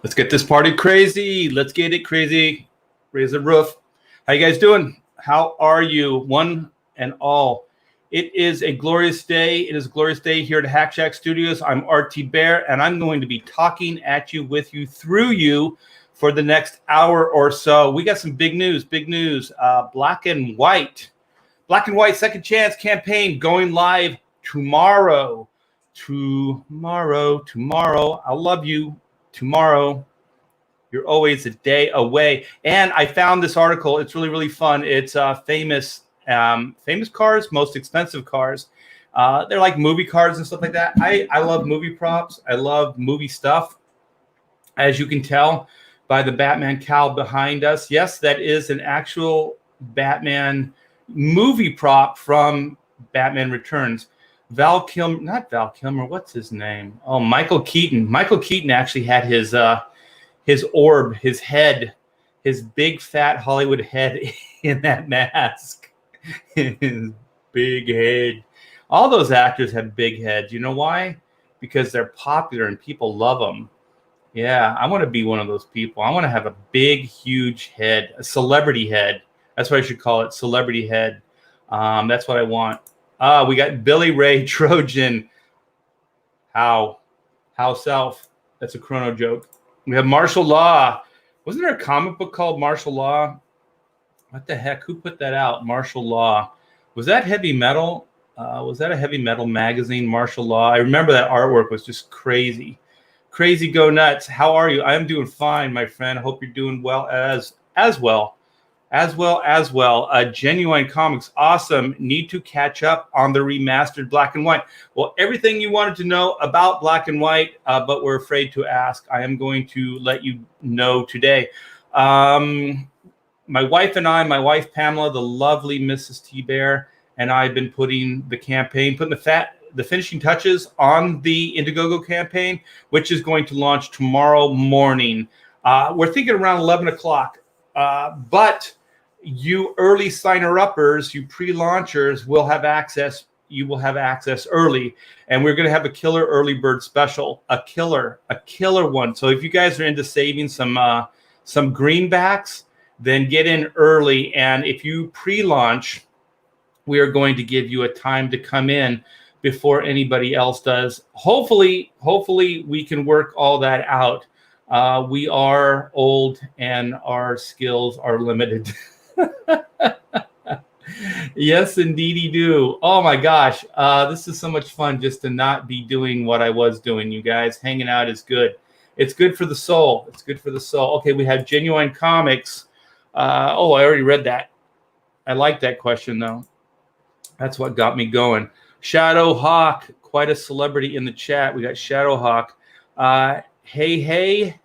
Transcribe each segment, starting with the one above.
Let's get this party crazy. Let's get it crazy. Raise the roof. How you guys doing? How are you? One and all. It is a glorious day. It is a glorious day here at Hack Shack Studios. I'm RT Bear, and I'm going to be talking at you, with you, through you for the next hour or so. We got some big news. Big news. Black and White Second Chance campaign going live tomorrow. Tomorrow. I love you. Tomorrow. You're always a day away. And I found this article. It's really, really fun. It's famous cars, most expensive cars. They're like movie cars and stuff like that. I love movie props. I love movie stuff. As you can tell by the Batman cowl behind us. Yes, that is an actual Batman movie prop from Batman Returns. Not Val Kilmer. What's his name? Oh, Michael Keaton. Michael Keaton actually had his orb, his head, his big fat Hollywood head in that mask. His big head. All those actors have big heads. You know why? Because they're popular and people love them. Yeah, I want to be one of those people. I want to have a big, huge head, a celebrity head. That's what I should call it, celebrity head. That's what I want. We got Billy Ray Trojan. How self? That's a Chrono joke. We have Marshal Law. Wasn't there a comic book called Marshal Law? What the heck? Who put that out? Marshal Law. Was that heavy metal? Was that a heavy metal magazine, Marshal Law? I remember that artwork was just crazy. Crazy go nuts. How are you? I am doing fine, my friend. I hope you're doing well as well. Genuine Comics, awesome. Need to catch up on the remastered Black and White. Well, everything you wanted to know about Black and White, but were afraid to ask, I am going to let you know today. My wife Pamela, the lovely Mrs. Thibert, and I have been putting the finishing touches on the Indiegogo campaign, which is going to launch tomorrow morning. We're thinking around 11 o'clock, but you early signer-uppers, you pre-launchers will have access. You will have access early, and we're going to have a killer early bird special, a killer one. So if you guys are into saving some greenbacks, then get in early. And if you pre-launch, we are going to give you a time to come in before anybody else does. Hopefully we can work all that out. We are old and our skills are limited. Yes, indeedy do. Oh my gosh. This is so much fun just to not be doing what I was doing, you guys. Hanging out is good. It's good for the soul. It's good for the soul. Okay, we have Genuine Comics. I already read that. I like that question, though. That's what got me going. Shadow Hawk, quite a celebrity in the chat. We got Shadow Hawk. Hey.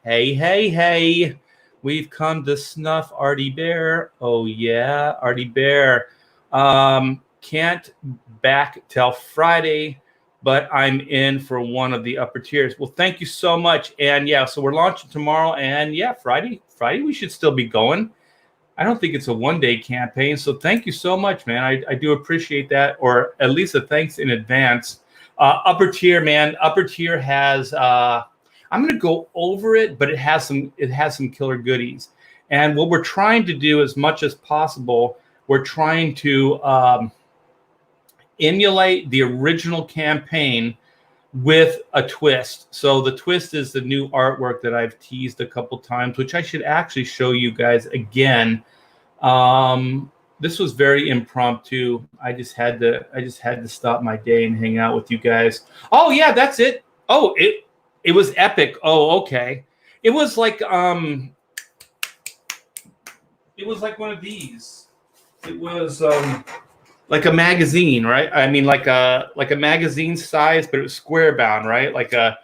We've come to snuff Artie Bear. Oh, yeah, Artie Bear. Can't back till Friday, but I'm in for one of the upper tiers. Well, thank you so much. And, yeah, so we're launching tomorrow. And, yeah, Friday we should still be going. I don't think it's a one-day campaign. So thank you so much, man. I do appreciate that, or at least a thanks in advance. Upper tier, man. Upper tier has I'm going to go over it, but it has some killer goodies. And what we're trying to do as much as possible, we're trying to emulate the original campaign with a twist. So the twist is the new artwork that I've teased a couple times, which I should actually show you guys again. This was very impromptu. I just had to stop my day and hang out with you guys. Oh yeah, that's it. Oh, it was epic. Oh, okay. It was like one of these. It was like a magazine, right? I mean, like a magazine size, but it was square bound, right? Like a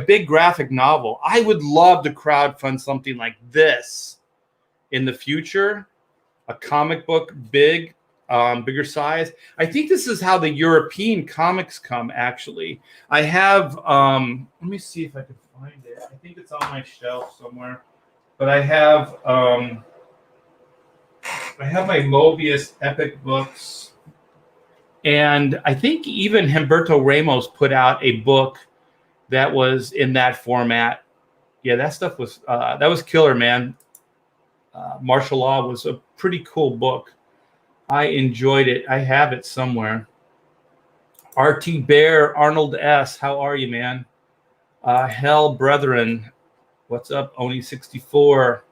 big graphic novel. I would love to crowdfund something like this in the future. A comic book, bigger size. I think this is how the European comics come, actually. I have, let me see if I can find it. I think it's on my shelf somewhere. But I have my Mobius Epic books. And I think even Humberto Ramos put out a book that was in that format. yeah, that stuff was that was killer, man. Marshal Law was a pretty cool book. I enjoyed it. I have it somewhere. RT Bear, Arnold S. How are you, man? Hell Brethren. What's up, Oni64?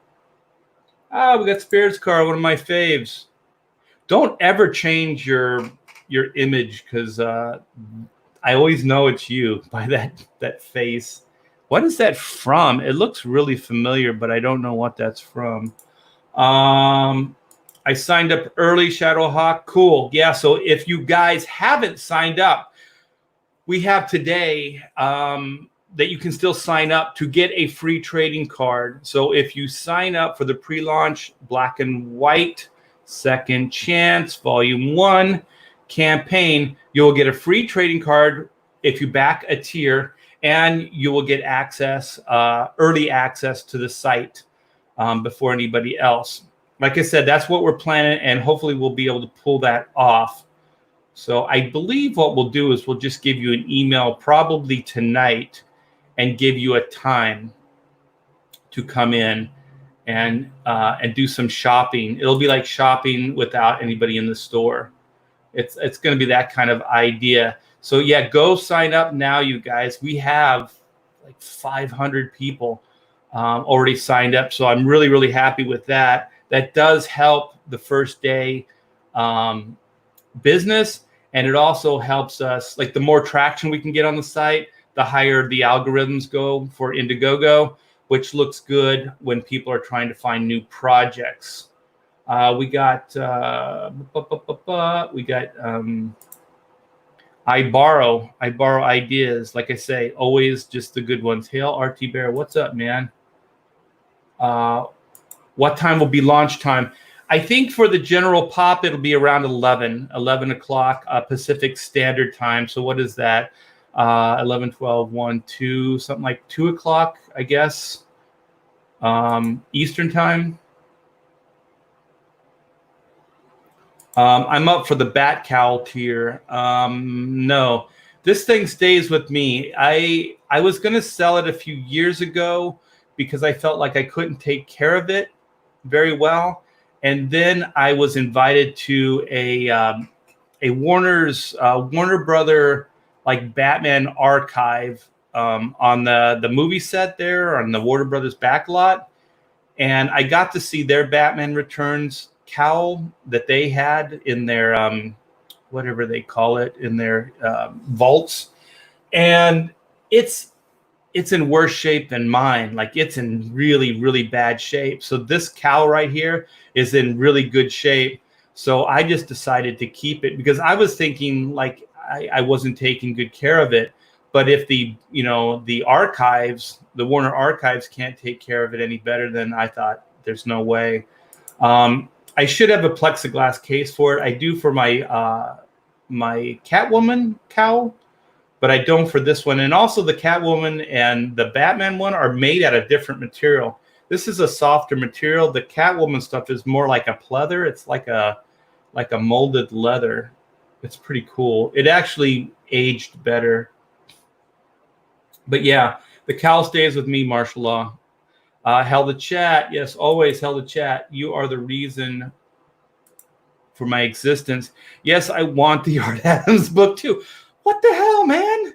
We got SpiritScar, one of my faves. Don't ever change your image, because I always know it's you by that face. What is that from? It looks really familiar, but I don't know what that's from. I signed up early, Shadowhawk. Cool. Yeah, so if you guys haven't signed up, we have today that you can still sign up to get a free trading card. So if you sign up for the pre-launch Black and White Second Chance Volume 1 campaign, you'll get a free trading card if you back a tier, and you will get access, early access to the site before anybody else. Like I said, that's what we're planning, and hopefully we'll be able to pull that off. So I believe what we'll do is we'll just give you an email probably tonight and give you a time to come in and do some shopping. It'll be like shopping without anybody in the store. It's going to be that kind of idea. So yeah, go sign up now, you guys. We have like 500 people already signed up. So I'm really, really happy with that. That does help the first day business. And it also helps us, like the more traction we can get on the site, the higher the algorithms go for Indiegogo, which looks good when people are trying to find new projects. We got I borrow ideas. Like I say, always just the good ones. Hail RT Bear, what's up, man? What time will be launch time? I think for the general pop, it'll be around 11 o'clock Pacific Standard Time. So what is that? 11, 12, 1, 2, something like 2 o'clock, I guess, Eastern Time. I'm up for the Bat Cowl tier. No, this thing stays with me. I was going to sell it a few years ago because I felt like I couldn't take care of it very well. And then I was invited to a Warner Brother like Batman archive on the movie set there on the Warner Brothers backlot, and I got to see their Batman Returns cowl that they had in their whatever they call it, in their vaults, and it's in worse shape than mine. Like, it's in really, really bad shape. So this cowl right here is in really good shape. So I just decided to keep it because I was thinking like I wasn't taking good care of it. But if the archives, the Warner archives can't take care of it any better, then I thought there's no way. I should have a plexiglass case for it. I do for my my Catwoman cowl, but I don't for this one. And also the Catwoman and the Batman one are made out of different material. This is a softer material. The Catwoman stuff is more like a pleather. It's like a molded leather. It's pretty cool. It actually aged better. But yeah, the cowl stays with me, Marshal Law. Hell the chat. Yes, always hell the chat. You are the reason for my existence. Yes, I want the Art Adams book too. What the hell, man?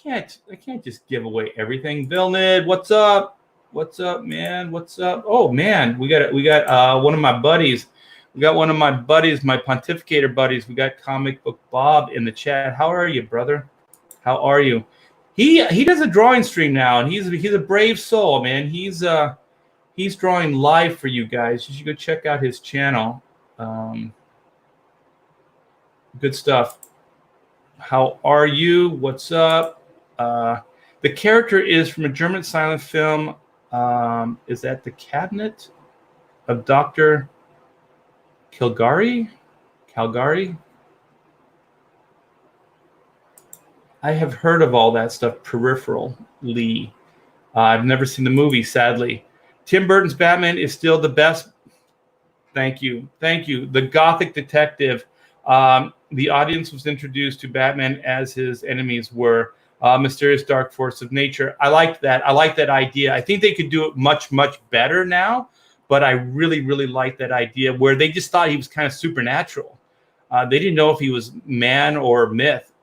I can't just give away everything. Vilnid, what's up? What's up, man? What's up? Oh man, we got one of my buddies. We got one of my buddies, my pontificator buddies. We got Comic Book Bob in the chat. How are you, brother? How are you? He does a drawing stream now, and he's a brave soul, man. He's drawing live for you guys. You should go check out his channel. Good stuff. How are you? What's up? The character is from a German silent film. Is that The Cabinet of Dr. Calgary? I have heard of all that stuff peripherally. I've never seen the movie, sadly. Tim Burton's Batman is still the best. Thank you. Thank you. The Gothic detective. The audience was introduced to Batman as his enemies were Mysterious Dark Force of Nature. I liked that. I like that idea. I think they could do it much, much better now, but I really, really like that idea where they just thought he was kind of supernatural. They didn't know if he was man or myth.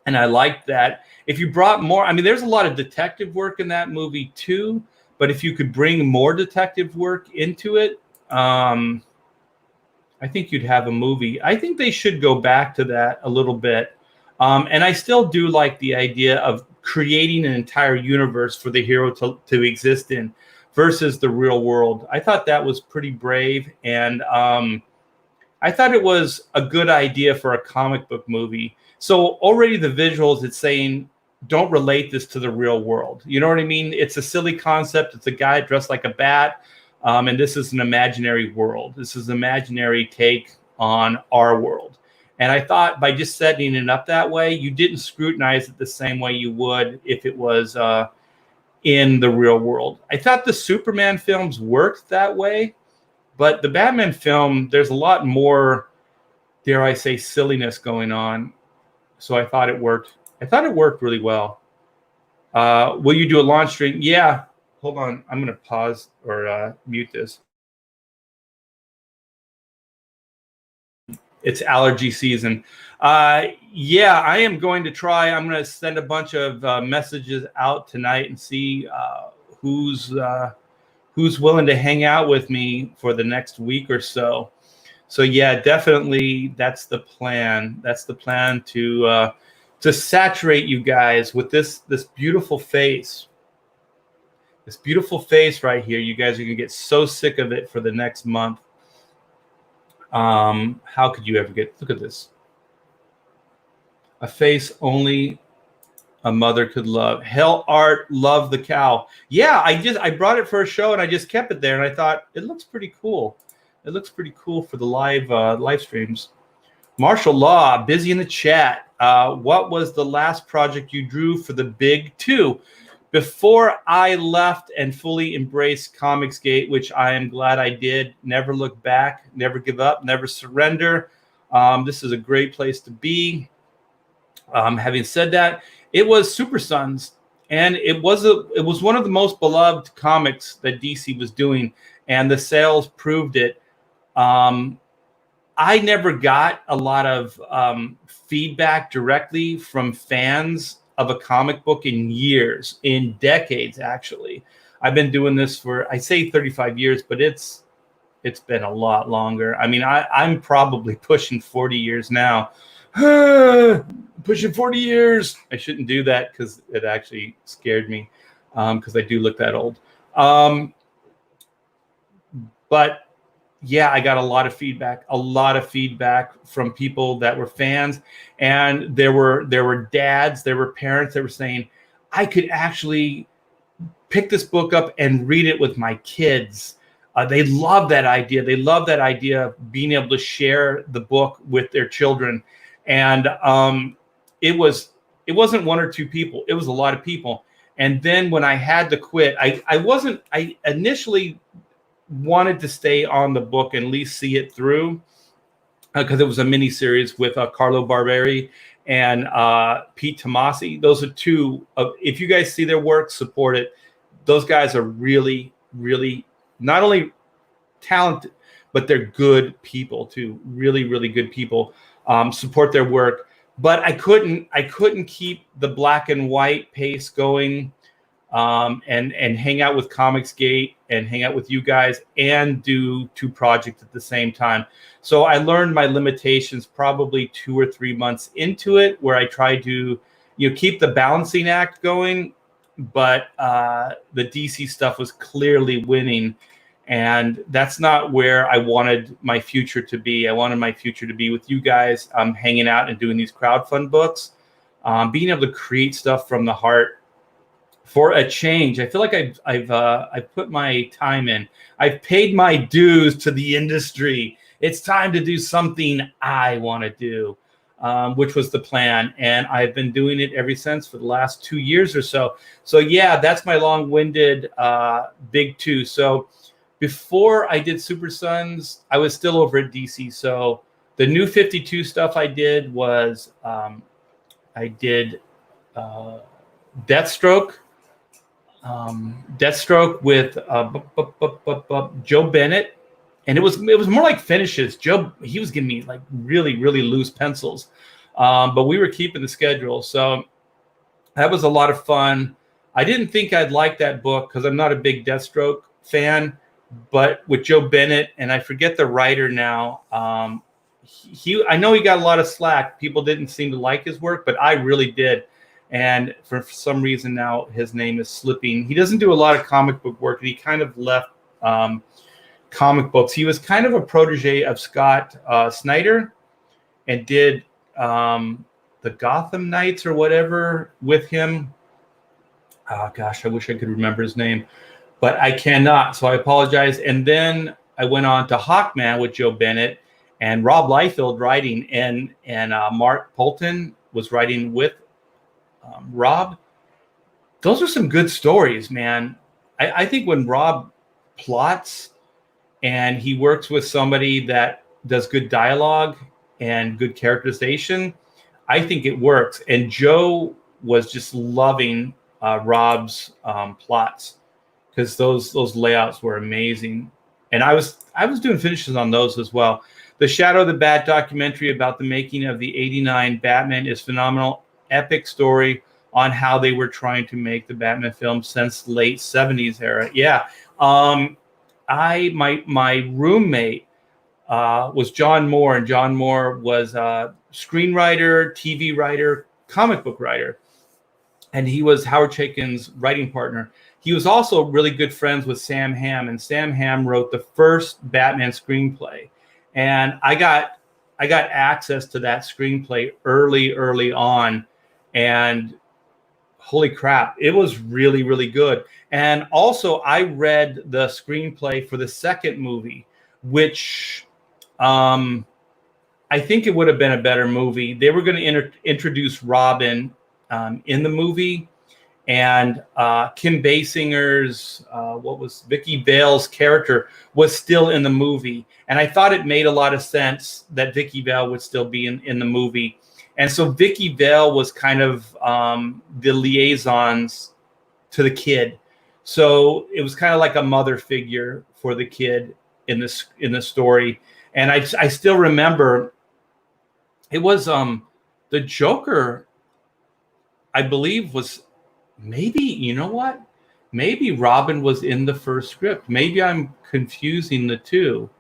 And I liked that. If you brought more, I mean, there's a lot of detective work in that movie too, but if you could bring more detective work into it, I think you'd have a movie. I think they should go back to that a little bit. And I still do like the idea of creating an entire universe for the hero to exist in versus the real world. I thought that was pretty brave. And I thought it was a good idea for a comic book movie. So already the visuals, it's saying, don't relate this to the real world. You know what I mean? It's a silly concept. It's a guy dressed like a bat. And this is an imaginary world. This is an imaginary take on our world. And I thought by just setting it up that way, you didn't scrutinize it the same way you would if it was in the real world. I thought the Superman films worked that way, but the Batman film, there's a lot more, dare I say, silliness going on. So I thought it worked. I thought it worked really well. Will you do a launch stream? Yeah. Hold on. I'm going to pause or mute this. It's allergy season. Yeah, I am going to try. I'm going to send a bunch of messages out tonight and see who's willing to hang out with me for the next week or so. So yeah, definitely that's the plan. That's the plan to saturate you guys with this beautiful face. This beautiful face right here. You guys are going to get so sick of it for the next month. How could you ever look at this? A face only a mother could love. Hell Art, love the cowl. Yeah, I brought it for a show and I just kept it there and I thought it looks pretty cool. It looks pretty cool for the live streams. Marshal Law, busy in the chat. What was the last project you drew for the big two? Before I left and fully embraced Comicsgate, which I am glad I did, never look back, never give up, never surrender. This is a great place to be. Having said that, it was Super Sons, and it was one of the most beloved comics that DC was doing, and the sales proved it. I never got a lot of feedback directly from fans of a comic book in years, in decades, actually. I've been doing this for, I say 35 years, but it's been a lot longer. I mean, I'm probably pushing 40 years now. Pushing 40 years. I shouldn't do that because it actually scared me because I do look that old. But yeah, I got a lot of feedback from people that were fans, and there were dads, there were parents that were saying, I could actually pick this book up and read it with my kids. They love that idea. They love that idea of being able to share the book with their children. And it wasn't one or two people. It was a lot of people. And then when I had to quit, I initially wanted to stay on the book and at least see it through because it was a mini series with Carlo Barberi and Pete Tomasi. Those are two. If you guys see their work, support it. Those guys are really, really not only talented, but they're good people too. Really, really good people. Support their work. But I couldn't keep the black and white pace going. And hang out with Comicsgate and hang out with you guys and do two projects at the same time. So I learned my limitations probably 2 or 3 months into it, where I tried to, keep the balancing act going, but the DC stuff was clearly winning, and that's not where I wanted my future to be. I wanted my future to be with you guys, hanging out and doing these crowdfund books, being able to create stuff from the heart. For a change, I feel like I've put my time in. I've paid my dues to the industry. It's time to do something I want to do, which was the plan, and I've been doing it ever since for the last 2 years or so. So yeah, that's my long-winded big two. So before I did Super Sons, I was still over at DC. So the New 52 stuff I did was I did Deathstroke. Deathstroke with Joe Bennett, and it was more like finishes. Joe, he was giving me like really loose pencils, but we were keeping the schedule, so that was a lot of fun. I didn't think I'd like that book because I'm not a big Deathstroke fan, but with Joe Bennett, and I forget the writer now. I know he got a lot of slack. People didn't seem to like his work, but I really did. And for some reason now his name is slipping. He doesn't do a lot of comic book work, and he kind of left comic books. He was kind of a protege of Scott Snyder, and did the Gotham Knights or whatever with him. Oh gosh, I wish I could remember his name, but I cannot, so I apologize. And then I went on to Hawkman with Joe Bennett and Rob Liefeld writing, and Mark Polton was writing with Rob. Those are some good stories, man. I think when Rob plots and he works with somebody that does good dialogue and good characterization, I think it works. And Joe was just loving Rob's plots, because those layouts were amazing. And I was doing finishes on those as well. The Shadow of the Bat documentary about the making of the '89 Batman is phenomenal. Epic story on how they were trying to make the Batman film since late 70s era. Yeah. My roommate was John Moore, and John Moore was a screenwriter, TV writer, comic book writer, and he was Howard Chaykin's writing partner. He was also really good friends with Sam Hamm, and Sam Hamm wrote the first Batman screenplay. And I got access to that screenplay early on, and holy crap, it was really good. And also I read the screenplay for the second movie, which I think it would have been a better movie. They were going to introduce Robin in the movie, and Kim Basinger's Vicky Vale's character was still in the movie, and I thought it made a lot of sense that Vicky Vale would still be in the movie. And so Vicky Vale was kind of the liaisons to the kid, so it was kind of like a mother figure for the kid in the story. And I still remember it was the Joker, I believe, was maybe, you know what? Maybe Robin was in the first script. Maybe I'm confusing the two,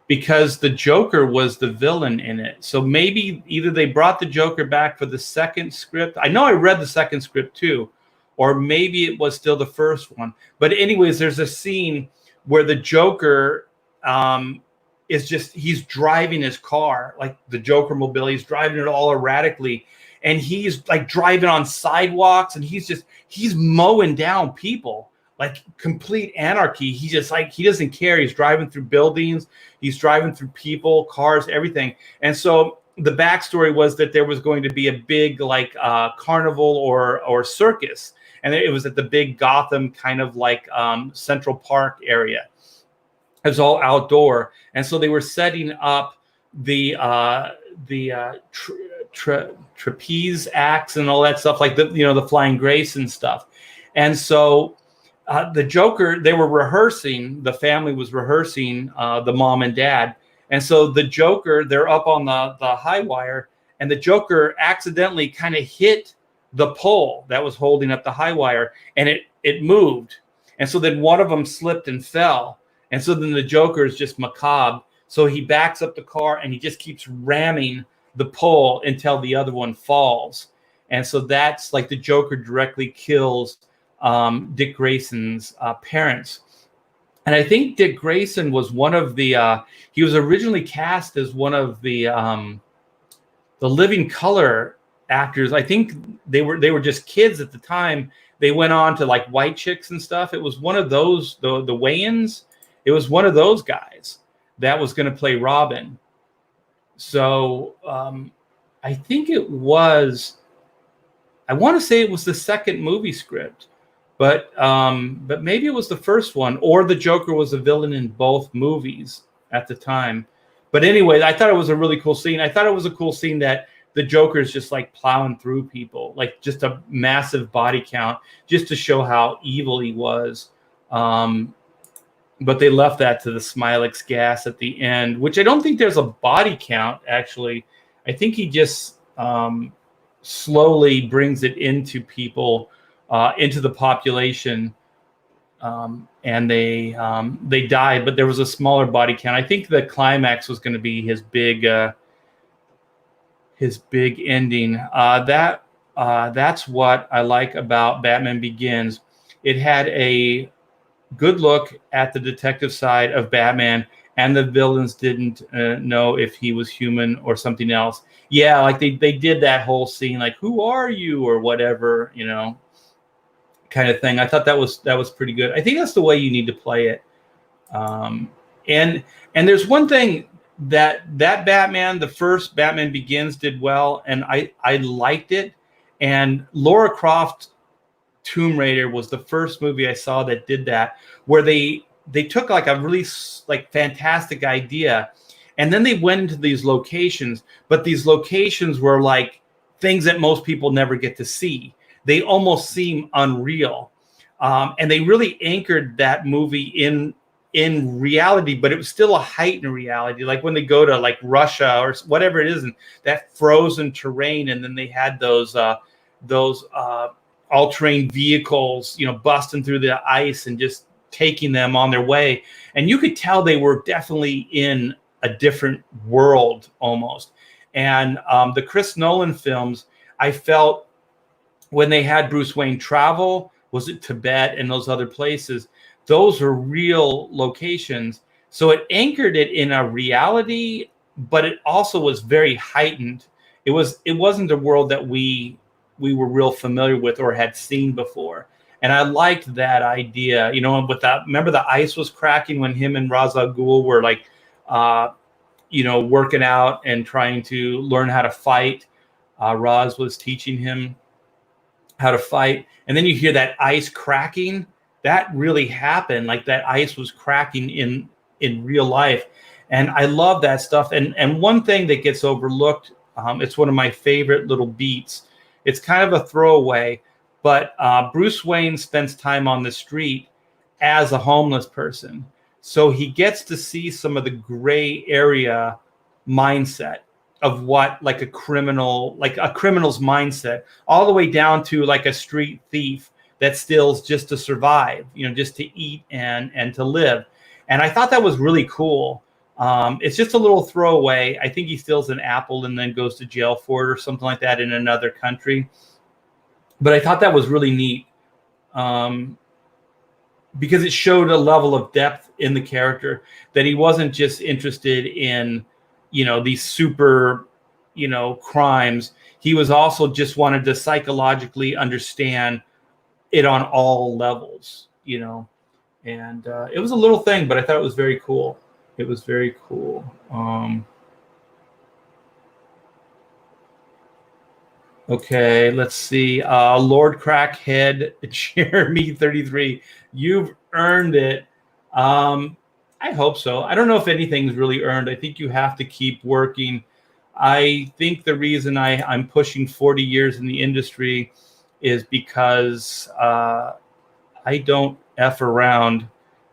because the Joker was the villain in it. So maybe either they brought the Joker back for the second script. I know I read the second script too, or maybe it was still the first one. But anyways, there's a scene where the Joker he's driving his car, like the Joker mobile. He's driving it all erratically, and he's like driving on sidewalks, and he's mowing down people, like complete anarchy. He doesn't care. He's driving through buildings, he's driving through people, cars, everything. And so the backstory was that there was going to be a big carnival or circus, and it was at the big Gotham kind of like Central Park area. It was all outdoor, and so they were setting up the trapeze acts and all that stuff, like the Flying Grace and stuff. And so the Joker, they were rehearsing. The family was rehearsing, the mom and dad. And so the Joker, they're up on the high wire, and the Joker accidentally kind of hit the pole that was holding up the high wire, and it moved. And so then one of them slipped and fell. And so then the Joker is just macabre. So he backs up the car, and he just keeps ramming the pole until the other one falls. And so that's like the Joker directly kills Dick Grayson's parents. And I think Dick Grayson was one of the he was originally cast as one of the Living Color actors. I think they were just kids at the time. They went on to like White Chicks and stuff. It was one of those, the Wayans. It was one of those guys that was going to play Robin. So I think it was, I want to say it was the second movie script, but maybe it was the first one, or the Joker was a villain in both movies at the time. But anyway, I thought it was a really cool scene. I thought it was a cool scene that the Joker's just like plowing through people, like just a massive body count, just to show how evil he was. But they left that to the Smilex gas at the end, which I don't think there's a body count, actually. I think he just slowly brings it into people, into the population, and they died, but there was a smaller body count. I think the climax was going to be his big ending. That's what I like about Batman Begins. It had a good look at the detective side of Batman, and the villains didn't know if he was human or something else. Yeah, like they did that whole scene, like, who are you, or whatever, you know, kind of thing. I thought that was pretty good. I think that's the way you need to play it. And there's one thing that Batman, the first Batman Begins, did well, and I liked it. And Lara Croft Tomb Raider was the first movie I saw that did that, where they took like a really like fantastic idea, and then they went into these locations, but these locations were like things that most people never get to see. They almost seem unreal, and they really anchored that movie in reality, but it was still a heightened reality. Like when they go to like Russia or whatever it is, and that frozen terrain, and then they had those all-terrain vehicles, you know, busting through the ice and just taking them on their way. And you could tell they were definitely in a different world almost. And the Chris Nolan films, I felt when they had Bruce Wayne travel, was it Tibet and those other places, those are real locations. So it anchored it in a reality, but it also was very heightened. It wasn't a world that we were real familiar with or had seen before. And I liked that idea, you know, with that, remember the ice was cracking when him and Ra's al Ghul were like, you know, working out and trying to learn how to fight. Ra's was teaching him how to fight. And then you hear that ice cracking. That really happened. Like that ice was cracking in real life. And I love that stuff. And one thing that gets overlooked, it's one of my favorite little beats. It's kind of a throwaway, but Bruce Wayne spends time on the street as a homeless person. So he gets to see some of the gray area mindset of what like a criminal's mindset, all the way down to like a street thief that steals just to survive, you know, just to eat and to live. And I thought that was really cool. It's just a little throwaway. I think he steals an apple and then goes to jail for it or something like that in another country. But I thought that was really neat, because it showed a level of depth in the character, that he wasn't just interested in, you know, these super, you know, crimes. He was also just wanted to psychologically understand it on all levels, you know. And it was a little thing, but I thought it was very cool. It was very cool. Okay, let's see. Lord Crackhead, Jeremy 33. You've earned it. I hope so. I don't know if anything's really earned. I think you have to keep working. I think the reason I'm pushing 40 years in the industry is because I don't F around.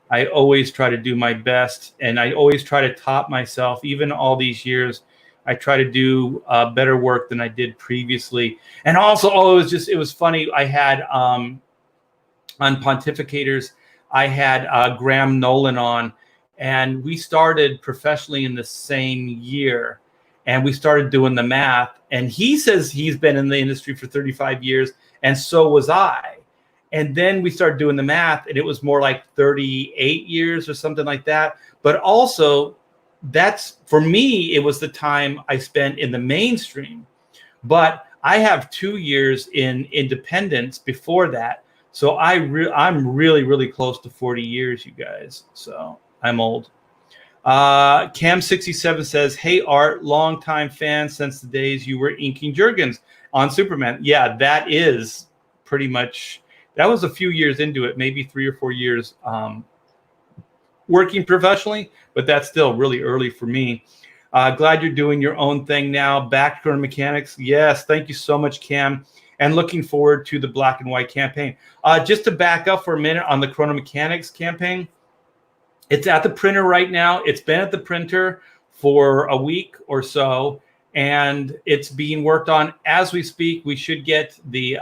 I always try to do my best, and I always try to top myself. Even all these years, I try to do better work than I did previously. And also, it was funny. I had on Pontificators, I had Graham Nolan on, and we started professionally in the same year, and we started doing the math. And he says he's been in the industry for 35 years, and so was I. And then we started doing the math, and it was more like 38 years or something like that. But also, that's, for me, it was the time I spent in the mainstream. But I have 2 years in independence before that. So I'm really, really close to 40 years, you guys. So I'm old. Cam67 says, hey, Art, longtime fan since the days you were inking Jurgens on Superman. Yeah, that is pretty much, that was a few years into it, maybe 3 or 4 years working professionally, but that's still really early for me. Glad you're doing your own thing now. Back to Chrono Mechanics. Yes, thank you so much, Cam. And looking forward to the black and white campaign. Just to back up for a minute on the Chrono Mechanics campaign, it's at the printer right now. It's been at the printer for a week or so, and it's being worked on as we speak. We should get the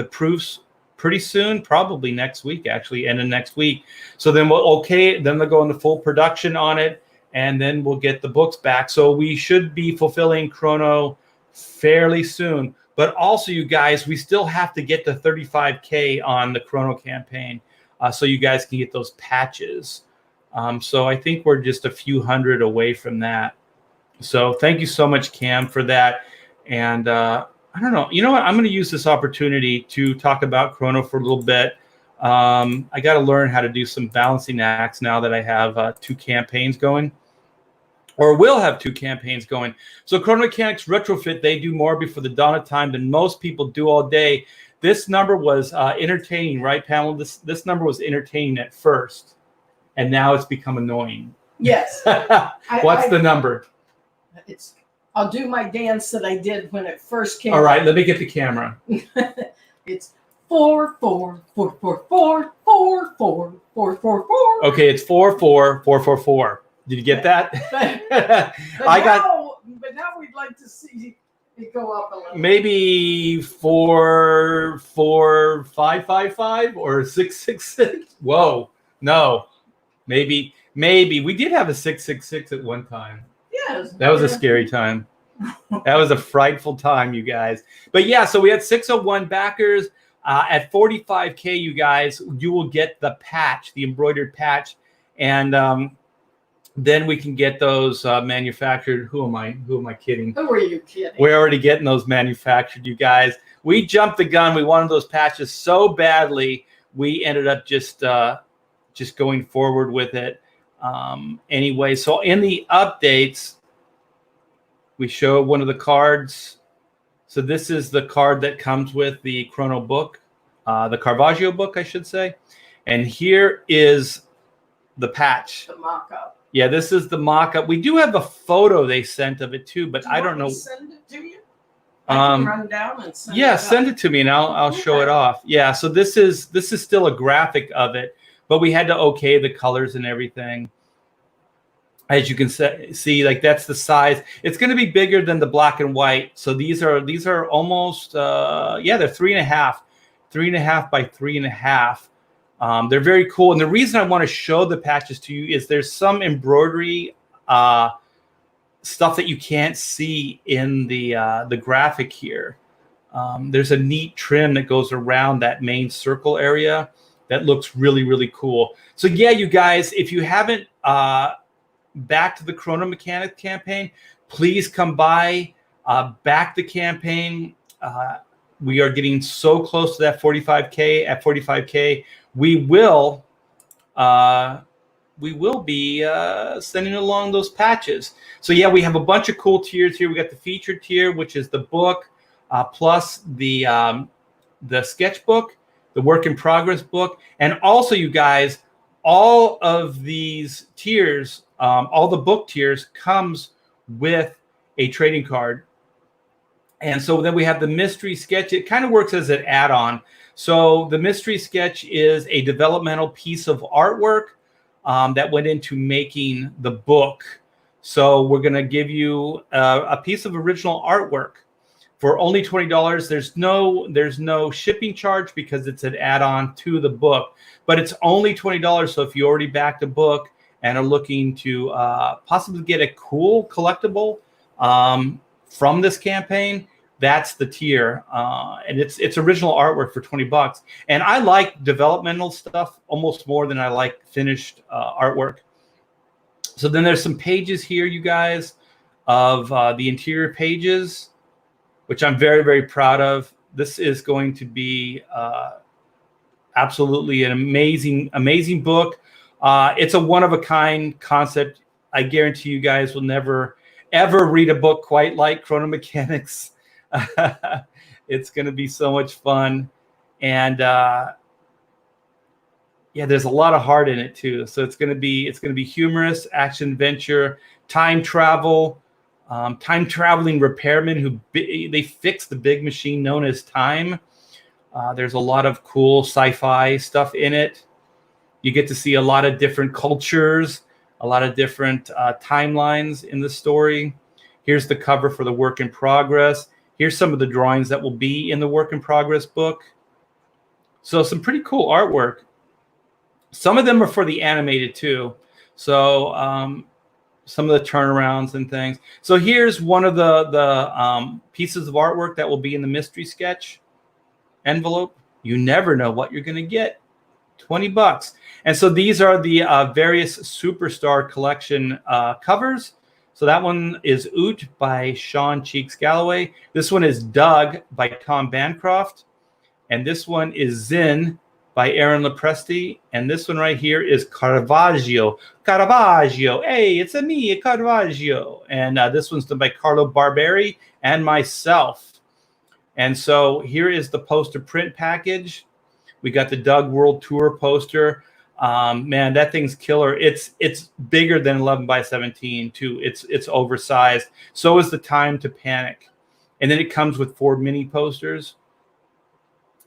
proofs pretty soon, probably next week, actually, end of next week. So then then they'll go into full production on it, and then we'll get the books back. So we should be fulfilling Chrono fairly soon. But also, you guys, we still have to get to 35K on the Chrono campaign, so you guys can get those patches. So I think we're just a few hundred away from that. So thank you so much, Cam, for that. And I don't know. You know what? I'm going to use this opportunity to talk about Chrono for a little bit. I got to learn how to do some balancing acts now that I have 2 campaigns going. Or will have 2 campaigns going. So Chrono Mechanics Retrofit, they do more before the dawn of time than most people do all day. This number was entertaining, right, Pamela? This number was entertaining at first, and now it's become annoying. Yes. What's the number? I'll do my dance that I did when it first came. All right, let me get the camera. It's 4 4 4 4 4 4 4 4 4 4. Okay, it's 4 4 4 4 4. Did you get that? But now we'd like to see it go up a little. Maybe 4 4 5 5 5 or 6 6 6. Whoa, no, maybe we did have a 6 6 6 at one time. Yes, that was a scary time. That was a frightful time, you guys. But yeah, so we had 601 backers. At 45K, you guys, you will get the patch, the embroidered patch, and then we can get those manufactured. Who am I kidding? Who are you kidding? We're already getting those manufactured, you guys. We jumped the gun. We wanted those patches so badly. We ended up just going forward with it. Anyway, so in the updates, we show one of the cards. So this is the card that comes with the Chrono book, the Caravaggio book, I should say. And here is the patch. The mock-up. Yeah, this is the mock-up. We do have a photo they sent of it too, but I don't know. Send it to you? I can run down and send it. Yeah, send it to me and I'll show it off. Yeah, so this is still a graphic of it, but we had to okay the colors and everything. As you can see, like that's the size. It's going to be bigger than the black and white. So these are almost they're 3.5 by 3.5. They're very cool. And the reason I want to show the patches to you is there's some embroidery stuff that you can't see in the graphic here. There's a neat trim that goes around that main circle area that looks really, really cool. So yeah, you guys, if you haven't backed the Chrono Mechanics campaign, please come by, back the campaign. We are getting so close to that 45K. At 45K, we will be sending along those patches. So yeah, we have a bunch of cool tiers here. We got the featured tier, which is the book, plus the sketchbook, the work in progress book, and also, you guys, all of these tiers, all the book tiers comes with a trading card. And so then we have the mystery sketch. It kind of works as an add-on. So the mystery sketch is a developmental piece of artwork that went into making the book. So we're going to give you a piece of original artwork for only $20. There's no shipping charge because it's an add-on to the book, but it's only $20. So if you already backed a book and are looking to possibly get a cool collectible from this campaign, that's the tier, and it's original artwork for $20. And I like developmental stuff almost more than I like finished artwork. So then there's some pages here, you guys, of the interior pages, which I'm very, very proud of. This is going to be absolutely an amazing book. It's a one-of-a-kind concept. I guarantee you guys will never, ever read a book quite like Chrono Mechanics. It's going to be so much fun. And Yeah, there's a lot of heart in it too. So it's gonna be humorous, action, adventure, time travel, time traveling repairmen they fix the big machine known as time. There's a lot of cool sci-fi stuff in it. You get to see a lot of different cultures, a lot of different timelines in the story. Here's the cover for the work in progress. Here's some of the drawings that will be in the work in progress book. So some pretty cool artwork. Some of them are for the animated too. So some of the turnarounds and things. So here's one of the pieces of artwork that will be in the mystery sketch envelope. You never know what you're going to get. $20. And so these are the various Superstar collection covers. So that one is Oot by Sean Cheeks Galloway. This one is Doug by Tom Bancroft. And this one is Zin by Aaron Lepresti. And this one right here is Caravaggio. Caravaggio. Hey, it's a me, Caravaggio. And this one's done by Carlo Barberi and myself. And so here is the poster print package. We got the Doug World Tour poster. Man, that thing's killer. It's bigger than 11 by 17 too. It's oversized. So is the Time to Panic. And then it comes with 4 mini posters.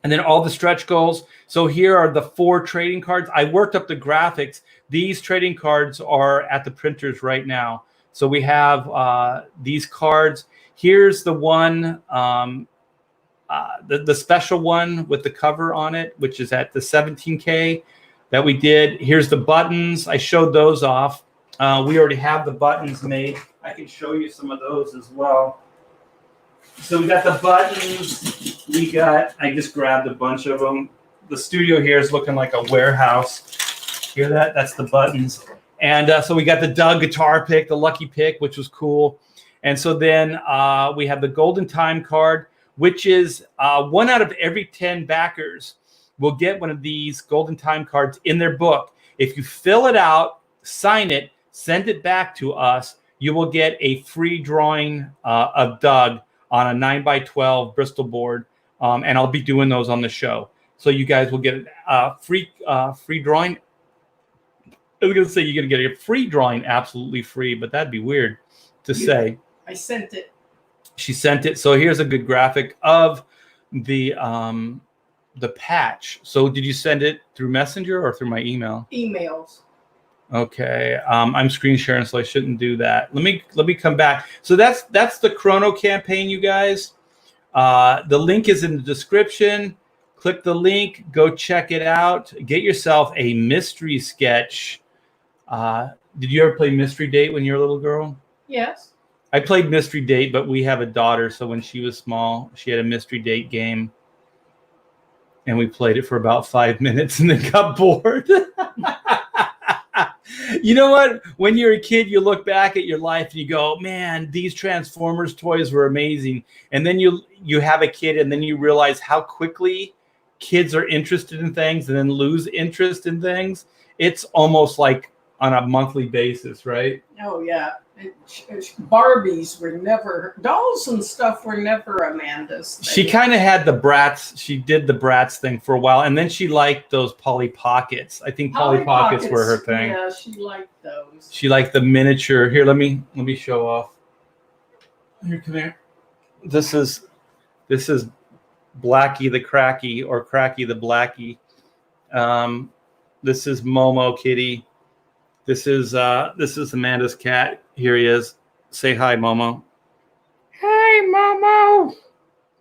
And then all the stretch goals. So here are the 4 trading cards. I worked up the graphics. These trading cards are at the printers right now. So we have these cards. Here's the one, the special one with the cover on it, which is at the 17K that we did. Here's the buttons. I showed those off. We already have the buttons made. I can show you some of those as well. So we got the buttons. I just grabbed a bunch of them. The studio here is looking like a warehouse. Hear that? That's the buttons. And so we got the Doug guitar pick, the lucky pick, which was cool. And so then we have the Golden Time card, which is 1 out of every 10 backers will get one of these Golden Time cards in their book. If you fill it out, sign it, send it back to us, you will get a free drawing of Doug on a 9x12 Bristol board, and I'll be doing those on the show. So you guys will get a free drawing. I was going to say you're going to get a free drawing absolutely free, but that'd be weird to say. I sent it. She sent it. So here's a good graphic of the patch. So did you send it through Messenger or through my email? Emails. Okay. I'm screen sharing, so I shouldn't do that. Let me come back. So that's the Chrono campaign, you guys. The link is in the description. Click the link. Go check it out. Get yourself a mystery sketch. Did you ever play Mystery Date when you were a little girl? Yes. I played Mystery Date, but we have a daughter, so when she was small, she had a Mystery Date game. And we played it for about 5 minutes and then got bored. You know what? When you're a kid, you look back at your life and you go, man, these Transformers toys were amazing. And then you have a kid and then you realize how quickly kids are interested in things and then lose interest in things. It's almost like on a monthly basis, right? Oh, yeah. Barbies were never, dolls and stuff were never Amanda's thing. She kind of had the Bratz. She did the Bratz thing for a while, and then she liked those Polly Pockets. I think Polly Pockets were her thing. Yeah, she liked those. She liked the miniature. Here, let me show off. Here, come here. This is Blackie the Cracky or Cracky the Blackie. This is Momo Kitty. This is Amanda's cat. Here he is. Say hi, Momo. Hi, Momo.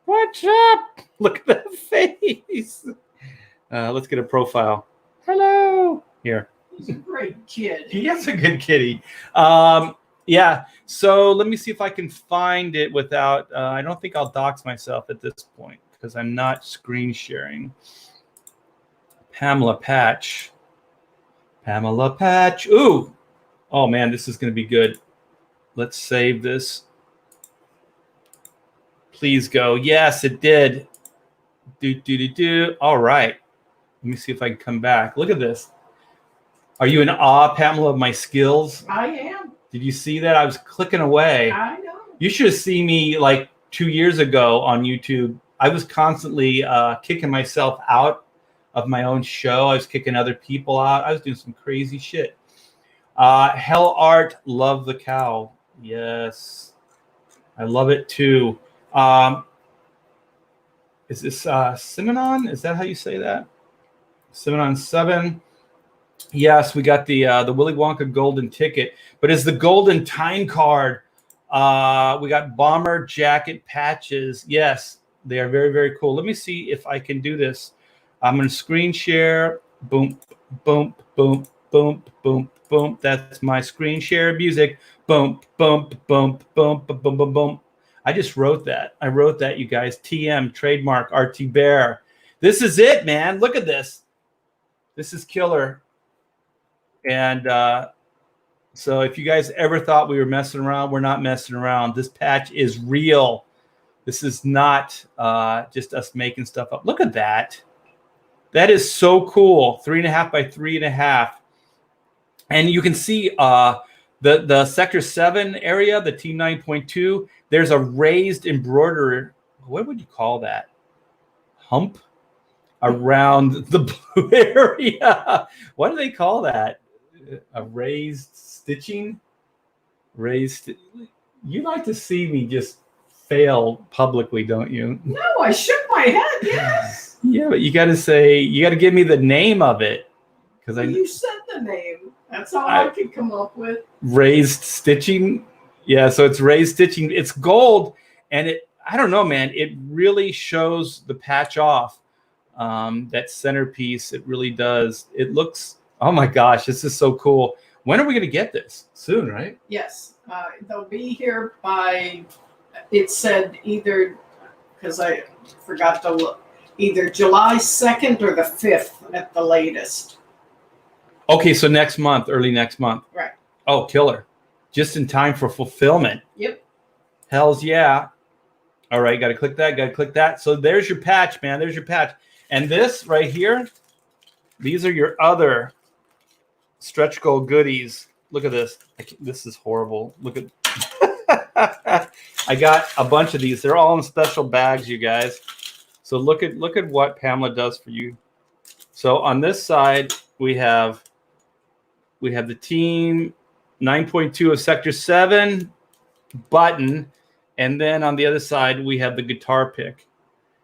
What's up? Look at that face. Let's get a profile. Hello. Here. He's a great kid. He is a good kitty. Yeah. So let me see if I can find it without. I don't think I'll dox myself at this point because I'm not screen sharing. Pamela Patch. Pamela Patch. Ooh. Oh, man, this is going to be good. Let's save this. Please go. Yes, it did. Do. All right. Let me see if I can come back. Look at this. Are you in awe, Pamela, of my skills? I am. Did you see that? I was clicking away. I know. You should have seen me like 2 years ago on YouTube. I was constantly kicking myself out of my own show. I was kicking other people out. I was doing some crazy shit. Hell Art, love the cowl. Yes, I love it too. Is this Simonon? Is that how you say that? Simonon 7. Yes, we got the Willy Wonka golden ticket, but it's the golden time card. We got bomber jacket patches. Yes, they are very, very cool. Let me see if I can do this. I'm going to screen share. Boom, boom, boom, boom, boom, boom. That's my screen share music. Boom, boom, boom, boom, boom, boom, boom, boom. I just wrote that. I wrote that, you guys. TM, trademark, RT Bear. This is it, man. Look at this. This is killer. And so if you guys ever thought we were messing around, we're not messing around. This patch is real. This is not just us making stuff up. Look at that. That is so cool. 3.5 by 3.5. And you can see the Sector 7 area, the T9.2, there's a raised embroidery. What would you call that? Hump around the blue area. What do they call that? A raised stitching? You like to see me just fail publicly, don't you? No, I shook my head. Yes. Yeah, but you got to give me the name of it, because You said the name. That's all I could come up with. Raised stitching. Yeah, so it's raised stitching. It's gold, and I don't know, man. It really shows the patch off. That centerpiece, it really does. It looks. Oh my gosh, this is so cool. When are we going to get this? Soon, right? Yes. They'll be here by, it said either, because I forgot to look, either July 2nd or the 5th at the latest. Okay, so next month, early next month. Right. Oh, killer. Just in time for fulfillment. Yep. Hells yeah. All right, got to click that. So there's your patch, man. There's your patch. And this right here, these are your other stretch goal goodies. Look at this. This is horrible. Look at I got a bunch of these. They're all in special bags, you guys. So look at what Pamela does for you. So on this side, we have the team 9.2 of Sector 7 button, and then on the other side we have the guitar pick.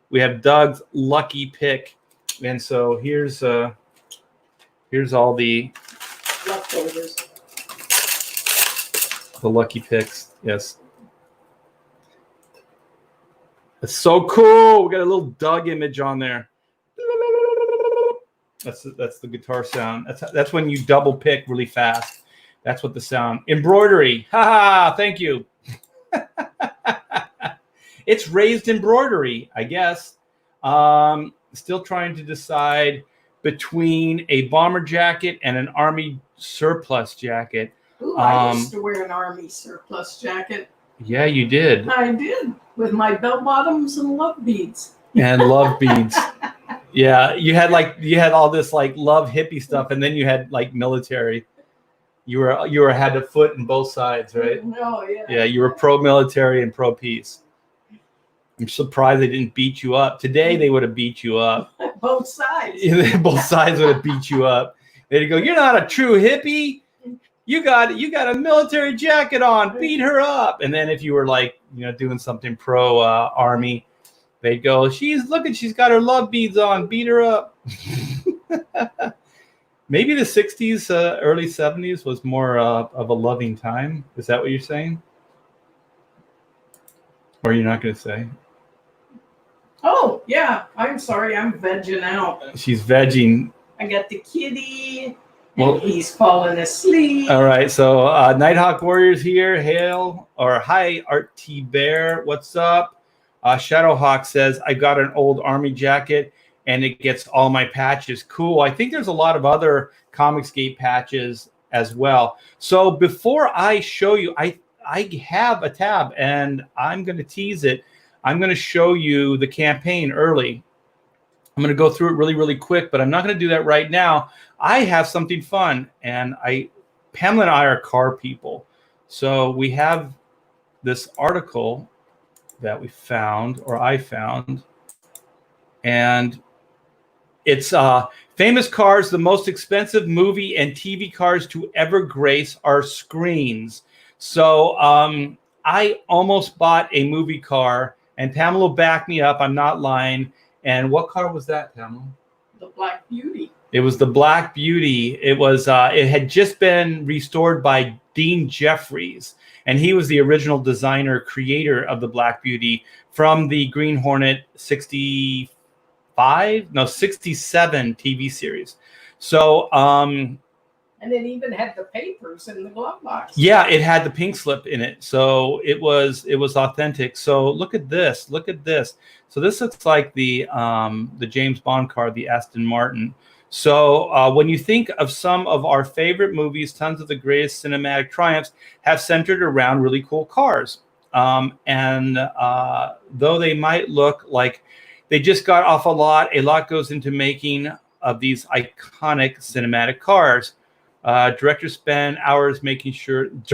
We have Doug's lucky pick, and so here's all the leftovers. The lucky picks. Yes. It's so cool. We got a little Doug image on there. That's the guitar sound. That's when you double pick really fast. That's what the sound. Embroidery. Ha! Thank you. It's raised embroidery, I guess. Still trying to decide between a bomber jacket and an army surplus jacket. Ooh, I used to wear an army surplus jacket. Yeah, you did. I did, with my bell bottoms and love beads. And love beads. Yeah, you had all this like love hippie stuff, and then you had like military. You had a foot in both sides, right? Oh yeah. Yeah, you were pro-military and pro-peace. I'm surprised they didn't beat you up. Today they would have beat you up. Both sides. Both sides would have beat you up. They'd go, "You're not a true hippie. You got a military jacket on. Beat her up." And then if you were like, doing something pro army, they'd go, she's got her love beads on. Beat her up. Maybe the 60s, early 70s was more of a loving time. Is that what you're saying? Or you're not going to say? Oh, yeah. I'm sorry. I'm vegging out. She's vegging. I got the kitty. Well, he's falling asleep. All right. So Nighthawk Warriors here. Hi, Art T Bear. What's up? Shadowhawk says, I got an old army jacket and it gets all my patches. Cool. I think there's a lot of other Comicsgate patches as well. So before I show you, I have a tab and I'm going to tease it. I'm going to show you the campaign early. I'm going to go through it really, really quick, but I'm not going to do that right now. I have something fun, and Pamela and I are car people. So we have this article that I found, and It's famous cars, the most expensive movie and TV cars to ever grace our screens. So I almost bought a movie car, and Pamela will back me up. I'm not lying. And what car was that, Pamela? The Black Beauty. It was the Black Beauty. It was. It had just been restored by Dean Jeffries, and he was the original designer, creator of the Black Beauty from the Green Hornet 67 TV series. So, and it even had the papers in the glove box. yeah, it had the pink slip in it, so it was authentic. So look at this. Look at this. So this looks like the James Bond car, the Aston Martin. So when you think of some of our favorite movies, tons of the greatest cinematic triumphs have centered around really cool cars. And though they might look like they just got off a lot goes into making of these iconic cinematic cars. Directors spend hours making sure the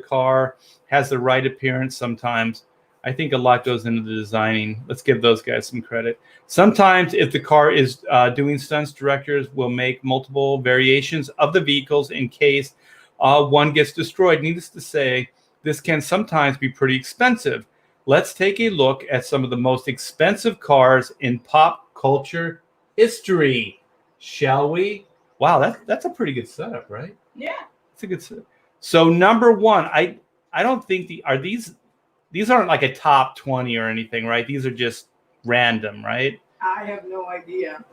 car has the right appearance sometimes. I think a lot goes into the designing. Let's give those guys some credit. Sometimes if the car is doing stunts, directors will make multiple variations of the vehicles in case one gets destroyed. Needless to say, this can sometimes be pretty expensive. Let's take a look at some of the most expensive cars in pop culture history, shall we? Wow, that's a pretty good setup, right? Yeah. It's a good setup. So number one, I don't think these aren't like a top 20 or anything, right? These are just random, right? I have no idea.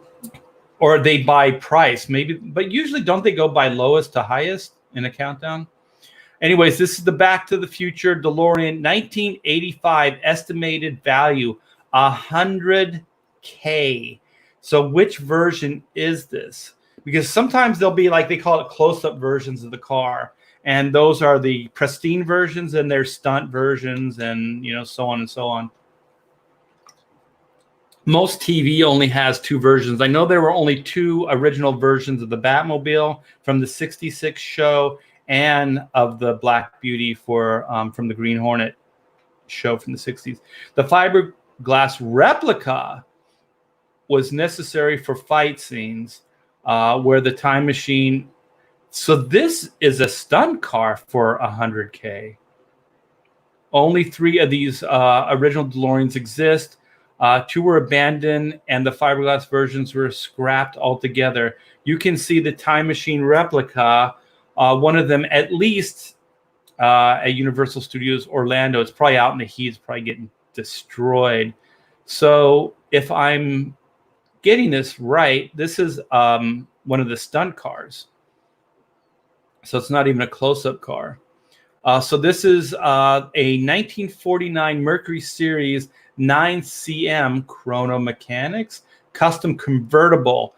Or they by price, maybe, but usually don't they go by lowest to highest in a countdown? Anyways, this is the Back to the Future DeLorean 1985 estimated value $100K. So which version is this? Because sometimes they'll be like, they call it close-up versions of the car. And those are the pristine versions, and there's stunt versions, and so on and so on. Most TV only has two versions. I know there were only two original versions of the Batmobile from the '66 show and of the Black Beauty from the Green Hornet show from the '60s. The fiberglass replica was necessary for fight scenes where the time machine. So this is a stunt car for $100K. Only 3 of these original DeLoreans exist. 2 were abandoned, and the fiberglass versions were scrapped altogether. You can see the time machine replica, one of them at least at Universal Studios Orlando. It's probably out in the heat. It's probably getting destroyed. So if I'm getting this right, this is one of the stunt cars. So it's not even a close-up car. So this is a 1949 Mercury Series 9cm Chrono Mechanics custom convertible.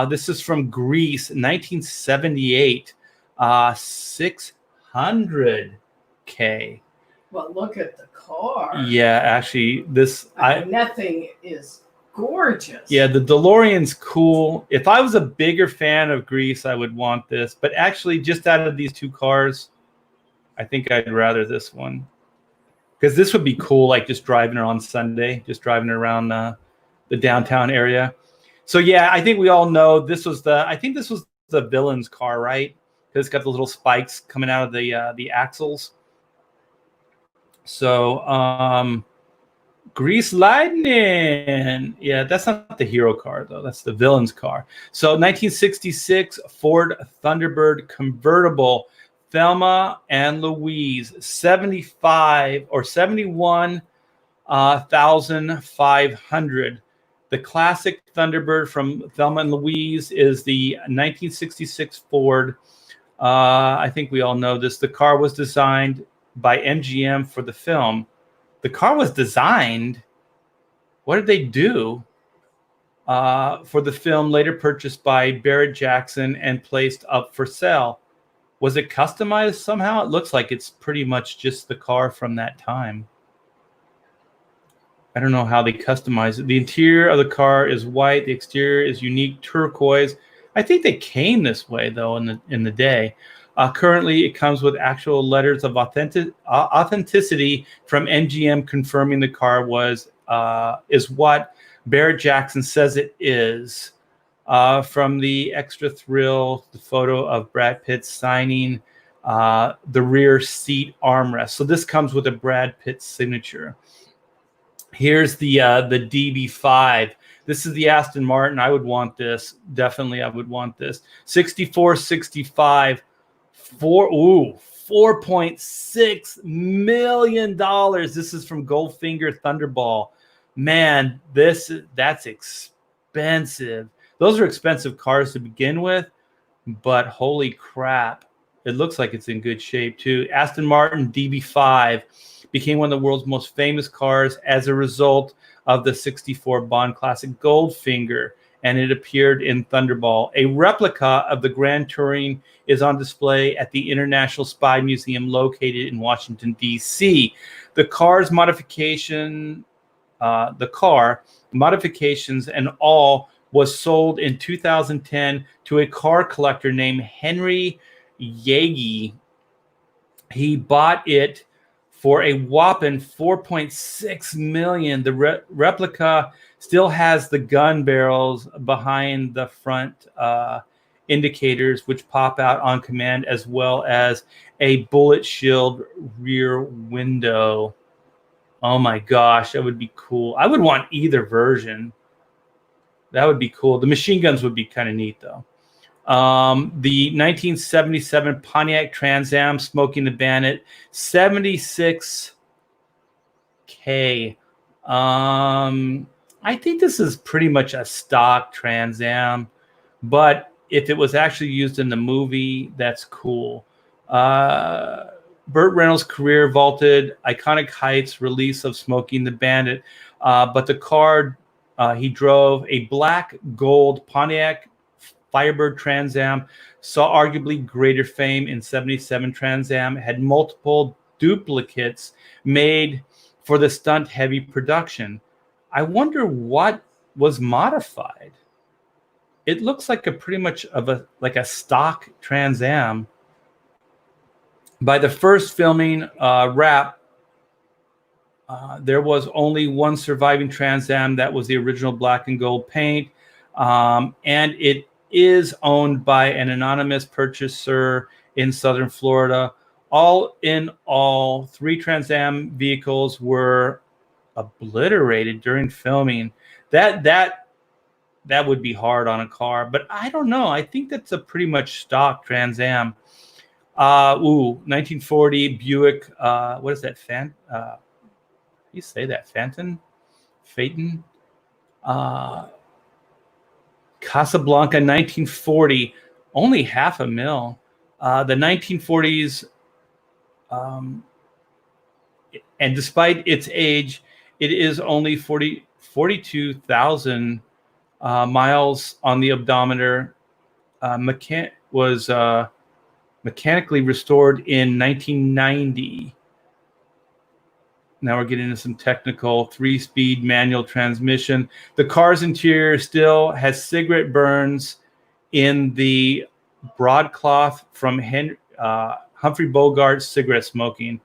This is from Greece, 1978, $600K. Well, look at the car. Yeah, actually, that thing is gorgeous. Yeah, the DeLorean's cool. If I was a bigger fan of Greece, I would want this. But actually, just out of these 2 cars, I think I'd rather this one. Because this would be cool, like just driving her on Sunday, just driving around the downtown area. So yeah, I think we all know this was the villain's car, right? Because it's got the little spikes coming out of the axles. So Grease Lightning. Yeah, that's not the hero car, though. That's the villain's car. So 1966 Ford Thunderbird convertible, Thelma and Louise, 71,500. The classic Thunderbird from Thelma and Louise is the 1966 Ford. I think we all know this. The car was designed by MGM for the film. The car was designed. What did they do for the film? Later purchased by Barrett Jackson and placed up for sale. Was it customized somehow? It looks like it's pretty much just the car from that time. I don't know how they customized it. The interior of the car is white. The exterior is unique turquoise. I think they came this way though in the day. Currently, it comes with actual letters of authenticity from MGM confirming the car is what Barrett Jackson says it is. From the extra thrill, the photo of Brad Pitt signing the rear seat armrest. So this comes with a Brad Pitt signature. Here's the DB5. This is the Aston Martin. I would want this. Definitely, I would want this. 6465. $4.6 million. This is from Goldfinger Thunderball. Man, that's expensive. Those are expensive cars to begin with, but holy crap. It looks like it's in good shape too. Aston Martin DB5 became one of the world's most famous cars as a result of the 64 Bond classic Goldfinger, and it appeared in Thunderball. A replica of the Grand Touring is on display at the International Spy Museum located in Washington, D.C. The car modifications and all was sold in 2010 to a car collector named Henry Yagi. He bought it for a whopping $4.6 million. The replica still has the gun barrels behind the front indicators, which pop out on command, as well as a bullet shield rear window. Oh my gosh, that would be cool. I would want either version. That would be cool. The machine guns would be kind of neat, though. The 1977 Pontiac Trans Am Smoking the Bandit, $76K. I think this is pretty much a stock Trans Am, but if it was actually used in the movie, that's cool. Burt Reynolds' career vaulted iconic heights, release of Smoking the Bandit, but the car he drove, a black gold Pontiac Firebird Trans Am, saw arguably greater fame in 77 Trans Am, had multiple duplicates made for the stunt heavy production. I wonder what was modified. It looks like a pretty much of a stock Trans Am. By the first filming wrap, there was only one surviving Trans Am. That was the original black and gold paint, and it is owned by an anonymous purchaser in Southern Florida. All in all, 3 Trans Am vehicles were obliterated during filming. That would be hard on a car, but I don't know. I think that's a pretty much stock Trans Am. 1940 Buick. What is that? You say that? Phaeton? Casablanca, 1940, only $500,000. The 1940s, and despite its age, it is only 42,000 miles on the odometer. Was mechanically restored in 1990. Now we're getting into some technical 3-speed manual transmission. The car's interior still has cigarette burns in the broadcloth from Humphrey Bogart's cigarette smoking.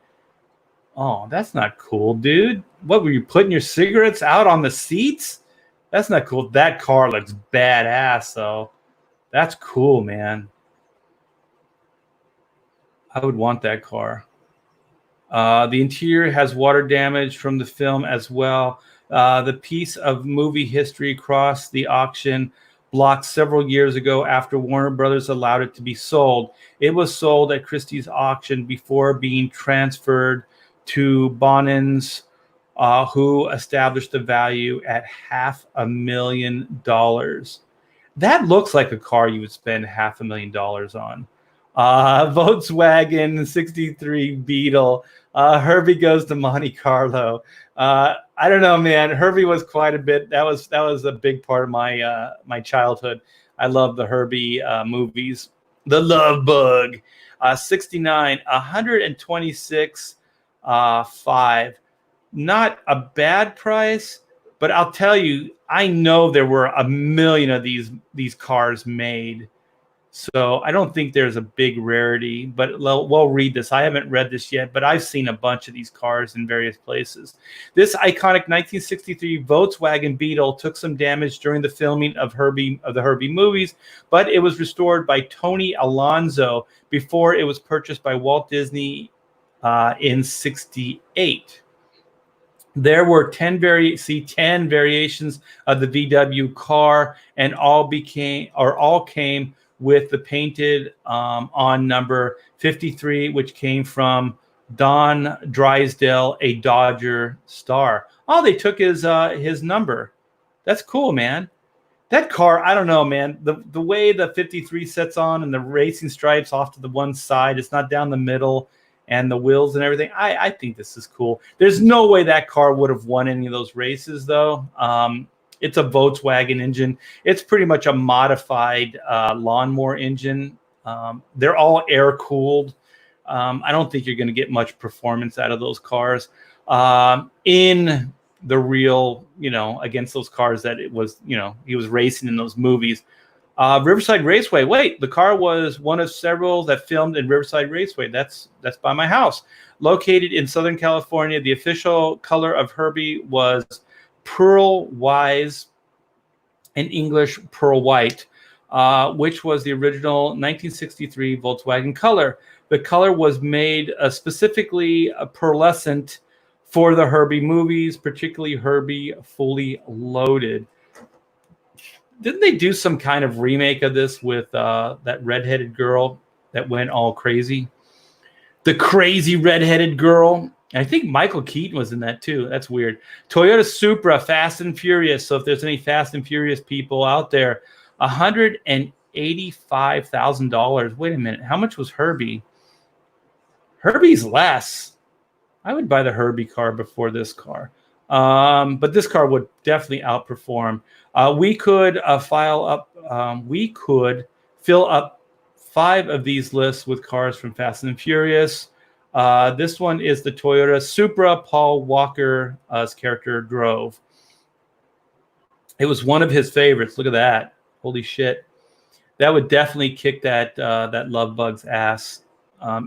Oh, that's not cool, dude. What, were you putting your cigarettes out on the seats? That's not cool. That car looks badass, though. That's cool, man. I would want that car. The interior has water damage from the film as well. The piece of movie history crossed the auction block several years ago after Warner Brothers allowed it to be sold. It was sold at Christie's auction before being transferred to Bonins, who established the value at $500,000. That looks like a car you would spend $500,000 on. Volkswagen 63 Beetle. Herbie goes to Monte Carlo. I don't know, man. Herbie was quite a bit. That was a big part of my childhood. I love the Herbie movies. The Love Bug. 69, 126.5. Not a bad price, but I'll tell you, I know there were a million of these cars made. So I don't think there's a big rarity, but we'll read this. I haven't read this yet, but I've seen a bunch of these cars in various places. This iconic 1963 Volkswagen Beetle took some damage during the filming of the Herbie movies, but it was restored by Tony Alonso before it was purchased by Walt Disney in '68. There were 10 variations of the VW car, and all came with the painted on number 53, which came from Don Drysdale, a Dodger star. All they took is his number. That's cool, man. That car, I don't know, man. The way the 53 sets on and the racing stripes off to the one side, it's not down the middle, and the wheels and everything. I think this is cool. There's no way that car would have won any of those races, though. It's a Volkswagen engine. It's pretty much a modified lawnmower engine. They're all air-cooled. I don't think you're going to get much performance out of those cars in the real, against those cars that he was racing in those movies. Riverside Raceway. Wait, the car was one of several that filmed in Riverside Raceway. That's by my house. Located in Southern California, the official color of Herbie was pearl wise, in English pearl white, which was the original 1963 Volkswagen color. The color was made specifically pearlescent for the Herbie movies, particularly Herbie Fully Loaded. Didn't they do some kind of remake of this with that redheaded girl that went all crazy? The crazy redheaded girl. I think Michael Keaton was in that too. That's weird. Toyota Supra, Fast and Furious. So if there's any Fast and Furious people out there, $185,000. Wait a minute. How much was Herbie? Herbie's less. I would buy the Herbie car before this car. But this car would definitely outperform. We could fill up 5 of these lists with cars from Fast and Furious. This one is the Toyota Supra Paul Walker's character drove. It was one of his favorites. Look at that. Holy shit. That would definitely kick that love bug's ass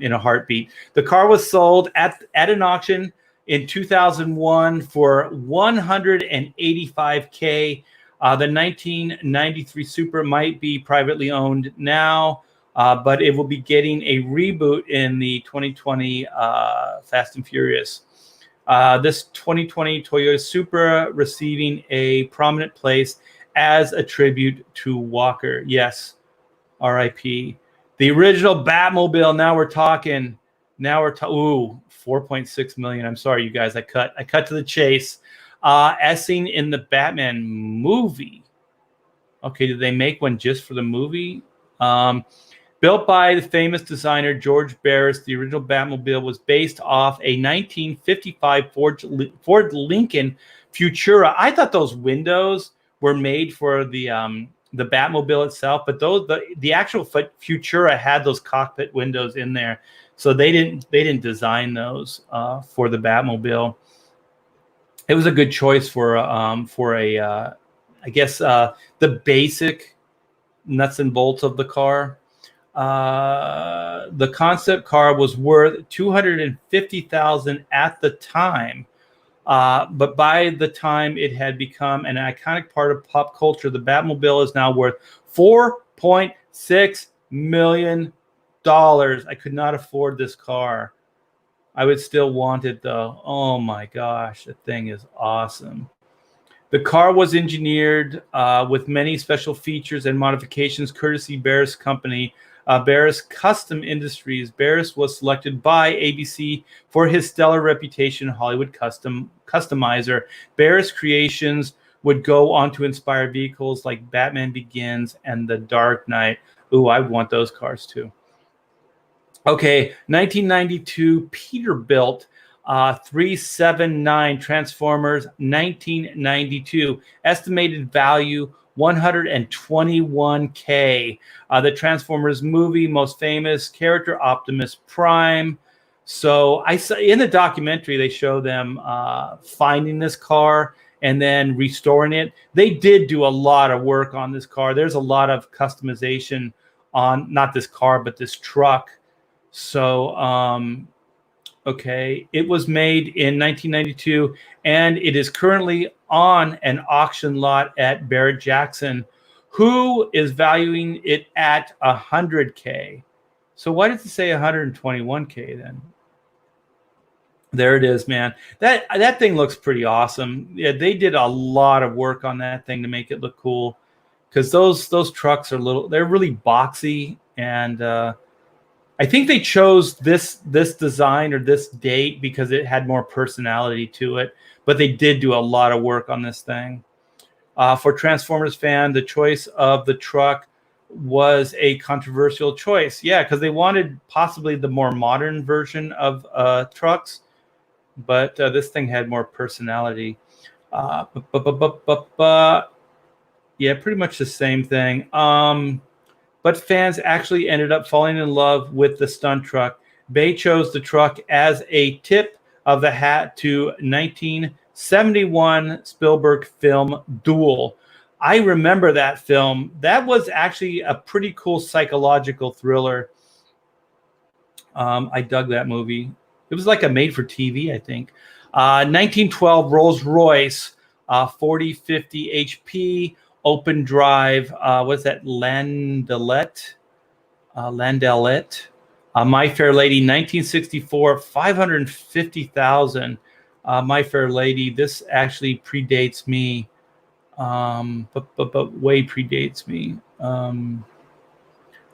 in a heartbeat. The car was sold at an auction in 2001 for $185K. The 1993 Supra might be privately owned now, but it will be getting a reboot in the 2020 Fast and Furious. This 2020 Toyota Supra receiving a prominent place as a tribute to Walker. Yes, R.I.P. The original Batmobile. Now we're talking. Ooh, $4.6 million. I'm sorry, you guys. I cut to the chase. As seen in the Batman movie. Okay, did they make one just for the movie? Built by the famous designer George Barris, the original Batmobile was based off a 1955 Ford Lincoln Futura. I thought those windows were made for the Batmobile itself, but the actual Futura had those cockpit windows in there, so they didn't design those for the Batmobile. It was a good choice for the basic nuts and bolts of the car. The concept car was worth $250,000 at the time, but by the time it had become an iconic part of pop culture, the Batmobile is now worth $4.6 million. I could not afford this car. I would still want it though. Oh my gosh, the thing is awesome. The car was engineered with many special features and modifications courtesy Barris Company, Barris Custom Industries. Barris was selected by ABC for his stellar reputation Hollywood customizer. Barris creations would go on to inspire vehicles like Batman Begins and The Dark Knight. Ooh, I want those cars too. Okay, 1992 Peterbilt 379 Transformers, 1992. Estimated value $121K. The Transformers movie, most famous character Optimus Prime. So I saw in the documentary they show them finding this car and then restoring it. They did do a lot of work on this car. There's a lot of customization on not this car, but this truck. So, okay, it was made in 1992, and it is currently on an auction lot at Barrett Jackson, who is valuing it at $100K. So why does it say 121K then? There it is, man. That thing looks pretty awesome. Yeah, they did a lot of work on that thing to make it look cool, because those trucks are they're really boxy, and I think they chose this design or this date because it had more personality to it. But they did do a lot of work on this thing. For Transformers fan, the choice of the truck was a controversial choice. Yeah, because they wanted possibly the more modern version of trucks, but this thing had more personality. Yeah, pretty much the same thing. But fans actually ended up falling in love with the stunt truck. Bay chose the truck as a tip of the hat to 1971 Spielberg film Duel. I remember that film. That was actually a pretty cool psychological thriller. I dug that movie. It was like a made-for-TV, I think. 1912 Rolls-Royce, 4050 HP, open drive. What's that? Landelette. My Fair Lady, 1964, 550,000. My Fair Lady. This actually predates me, but way predates me.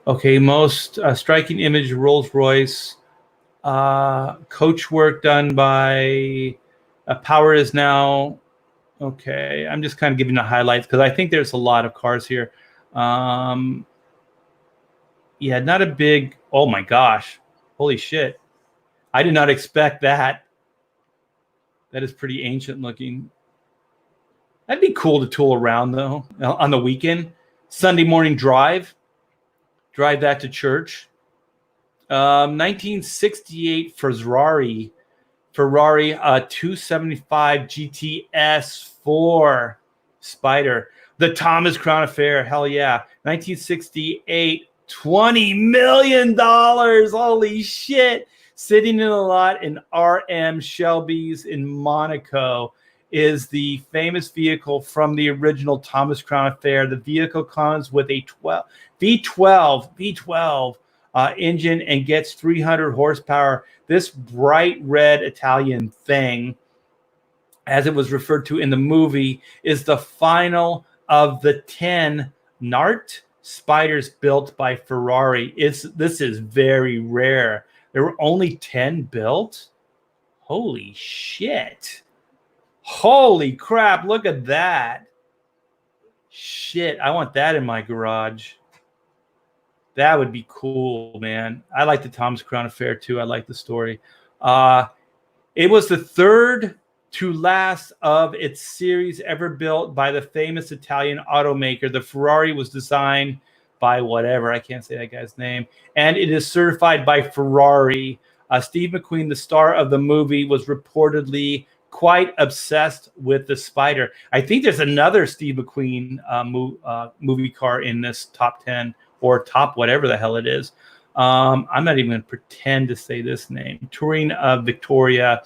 Okay, most striking image Rolls-Royce. Coach work done by Power is Now. Okay, I'm just kind of giving the highlights because I think there's a lot of cars here. Yeah, not a big. Oh my gosh, holy shit! I did not expect that. That is pretty ancient looking. That'd be cool to tool around though on the weekend. Sunday morning drive that to church. 1968 Ferrari 275 GTS 4 Spider. The Thomas Crown Affair, hell yeah. 1968, $20 million. Holy shit. Sitting in a lot in RM Shelby's in Monaco is the famous vehicle from the original Thomas Crown Affair. The vehicle comes with a V12 engine and gets 300 horsepower. This bright red Italian thing, as it was referred to in the movie, is the final of the 10 Nart Spiders built by Ferrari. This is very rare. There were only 10 built. Holy shit. Holy crap, look at that. Shit, I want that in my garage. That would be cool, man. I like the Thomas Crown Affair too. I like the story. It was the third to last of its series ever built by the famous Italian automaker. The Ferrari was designed by whatever, I can't say that guy's name, and it is certified by Ferrari. Steve McQueen, the star of the movie, was reportedly quite obsessed with the Spider. I think there's another Steve McQueen movie car in this top 10 or top whatever the hell it is. I'm not even going to pretend to say this name. Touring of Victoria.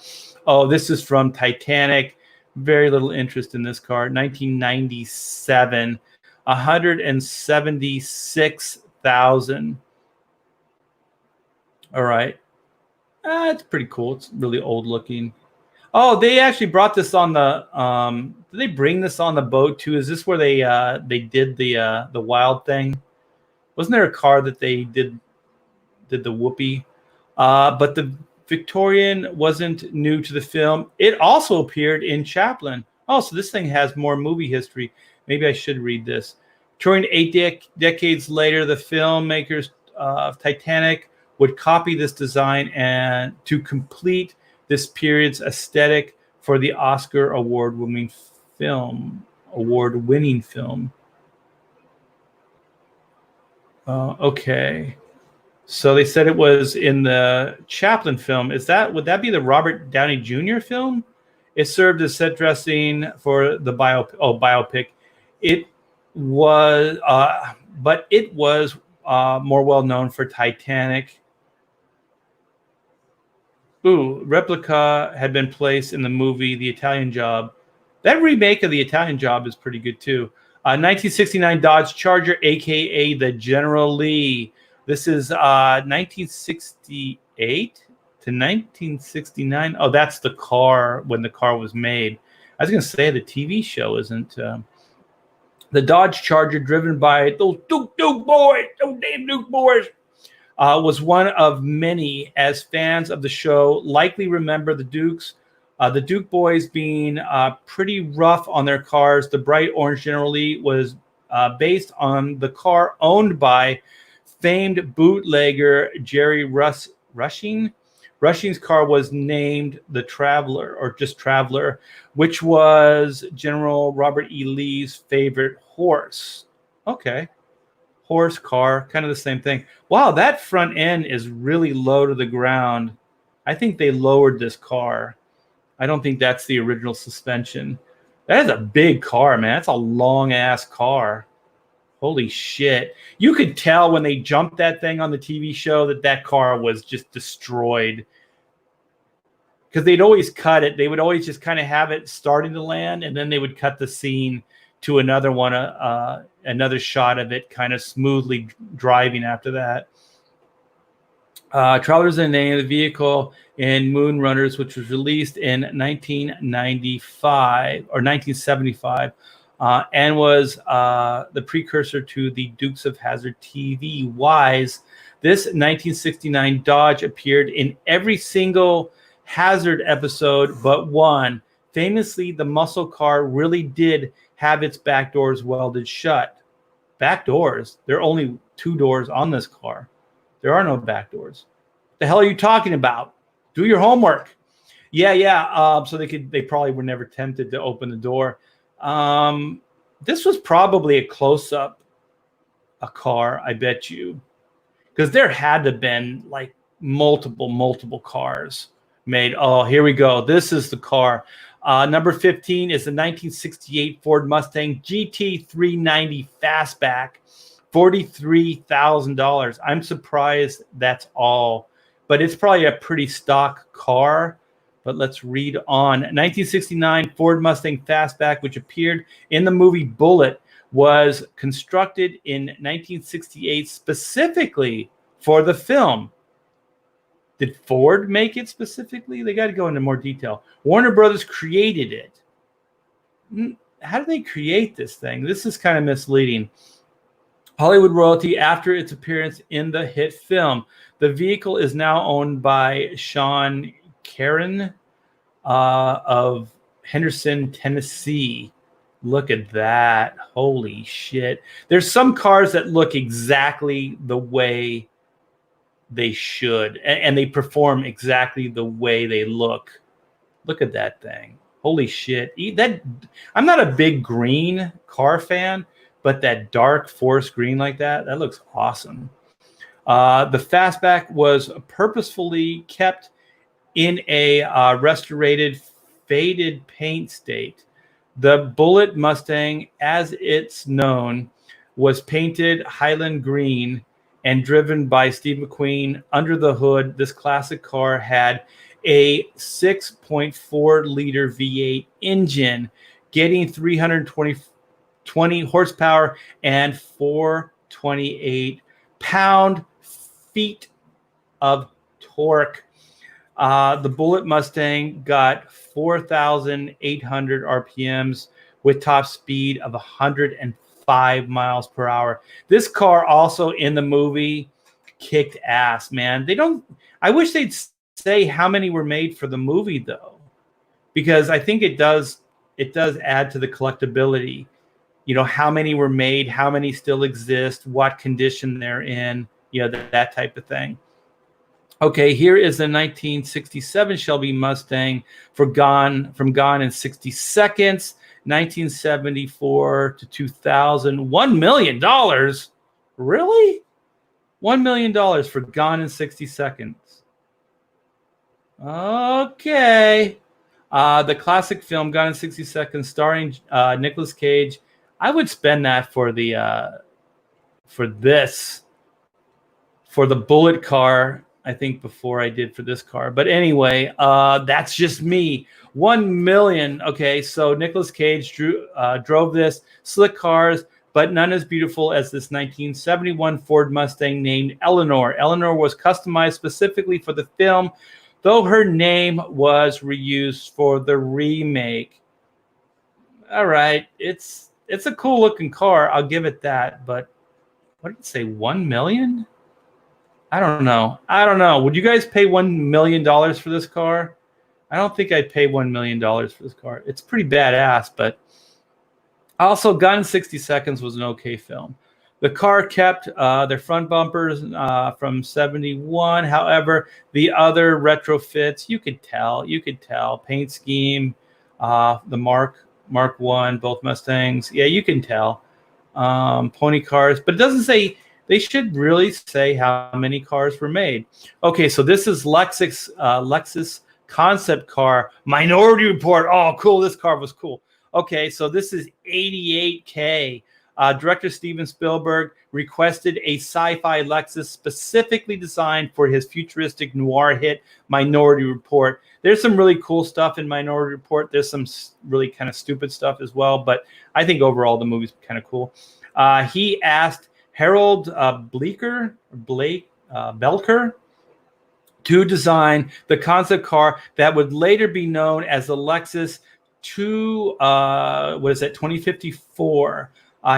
Oh, this is from Titanic. Very little interest in this car. 1997. 176,000. All right. It's pretty cool. It's really old looking. Oh, they actually brought this on the. Did they bring this on the boat too? Is this where they did the wild thing? Wasn't there a car that they did the whoopee? But the Victorian wasn't new to the film. It also appeared in Chaplin. Oh, so this thing has more movie history. Maybe I should read this. Touring 8 decades later, the filmmakers of Titanic would copy this design and to complete this period's aesthetic for the Oscar award-winning film. Okay. So they said it was in the Chaplin film. Would that be the Robert Downey Jr. film? It served as set dressing for the biopic. It was, but it was more well known for Titanic. Ooh, replica had been placed in the movie The Italian Job. That remake of The Italian Job is pretty good too. 1969 Dodge Charger, aka the General Lee. This is 1968 to 1969. Oh, that's the car when the car was made. I was going to say the TV show isn't. The Dodge Charger, driven by those Duke boys, those damn Duke boys, was one of many, as fans of the show likely remember the Dukes. The Duke boys being pretty rough on their cars. The bright orange General Lee was based on the car owned by famed bootlegger Jerry Rushing. Rushing's car was named the Traveler, or just Traveler, which was General Robert E. Lee's favorite horse. Okay. Horse, car, kind of the same thing. Wow, that front end is really low to the ground. I think they lowered this car. I don't think that's the original suspension. That is a big car, man. That's a long-ass car. Holy shit. You could tell when they jumped that thing on the TV show that that car was just destroyed. Because they'd always cut it. They would always just kind of have it starting to land, and then they would cut the scene to another one, another shot of it kind of smoothly driving after that. Traveler's the name of the vehicle in Moon Runners, which was released in 1995 or 1975, and was the precursor to the Dukes of Hazzard TV. Wise, this 1969 Dodge appeared in every single Hazzard episode but one. Famously, the muscle car really did have its back doors welded shut. Back doors? There are only 2 doors on this car. There are no back doors. The hell are you talking about? Do your homework. Yeah. So they probably were never tempted to open the door. This was probably a close-up, a car, I bet you, because there had to have been like multiple cars made. Oh, here we go. This is the car. Number 15 is the 1968 Ford Mustang GT390 Fastback, $43,000. I'm surprised that's all, but it's probably a pretty stock car. But let's read on. 1969 Ford Mustang Fastback, which appeared in the movie Bullet, was constructed in 1968 specifically for the film. Did Ford make it specifically? They got to go into more detail. Warner Brothers created it. How did they create this thing? This is kind of misleading. Hollywood royalty after its appearance in the hit film. The vehicle is now owned by Sean Caron of Henderson, Tennessee. Look at that. Holy shit. There's some cars that look exactly the way they should, and they perform exactly the way they look. Look at that thing. Holy shit. I'm not a big green car fan, but that dark forest green like that looks awesome. The Fastback was purposefully kept in a restorated, faded paint state. The Bullet Mustang, as it's known, was painted Highland green and driven by Steve McQueen. Under the hood, this classic car had a 6.4-liter V8 engine, getting 320 horsepower and 428 pound-feet of torque. The Bullet Mustang got 4,800 RPMs with top speed of 105 miles per hour. This car also in the movie kicked ass, man. I wish they'd say how many were made for the movie though, because I think it does add to the collectability. You know, how many were made, how many still exist, what condition they're in, you know, that type of thing. Okay, here is the 1967 Shelby Mustang from Gone in 60 Seconds, 1974 to 2000. $1 million? Really? $1 million for Gone in 60 Seconds. Okay. The classic film Gone in 60 Seconds, starring Nicolas Cage. I would spend that for this for the Bullet car, I think, before I did for this car. But anyway, that's just me. 1 million. Okay, so Nicolas Cage drove this. Slick cars, but none as beautiful as this 1971 Ford Mustang named Eleanor. Eleanor was customized specifically for the film, though her name was reused for the remake. All right, it's a cool looking car. I'll give it that. But what did it say? 1 million? I don't know. Would you guys pay $1 million for this car? I don't think I'd pay $1 million for this car. It's pretty badass, but also Gone in 60 Seconds was an okay film. The car kept their front bumpers from 71. However, the other retrofits, you could tell. Paint scheme, the Mark I, both Mustangs. Yeah, you can tell. Pony cars, but it doesn't say. They should really say how many cars were made. Okay, so this is Lexus concept car. Minority Report. Oh, cool. This car was cool. Okay, so this is $88K. Director Steven Spielberg requested a sci-fi Lexus specifically designed for his futuristic noir hit Minority Report. There's some really cool stuff in Minority Report. There's some really kind of stupid stuff as well, but I think overall the movie's kind of cool. He asked Harold Belker to design the concept car that would later be known as the Lexus 2054.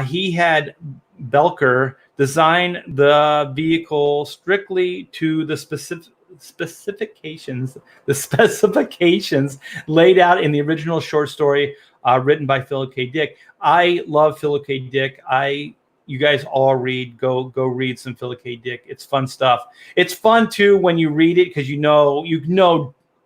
He had Belker design the vehicle strictly to the specifications laid out in the original short story written by Philip K. Dick. I love Philip K. Dick. You guys all go read some Philip K. Dick. It's fun stuff. It's fun too when you read it because you know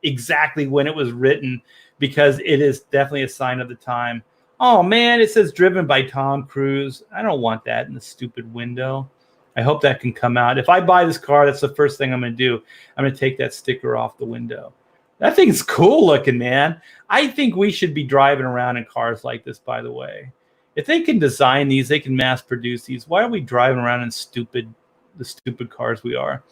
exactly when it was written, because it is definitely a sign of the time. Oh man, it says driven by Tom Cruise. I don't want that in the stupid window. I hope that can come out. If I buy this car, that's the first thing I'm going to do. I'm going to take that sticker off the window. That thing's cool looking, man. I think we should be driving around in cars like this, by the way. If they can design these, they can mass produce these. Why are we driving around in the stupid cars we are?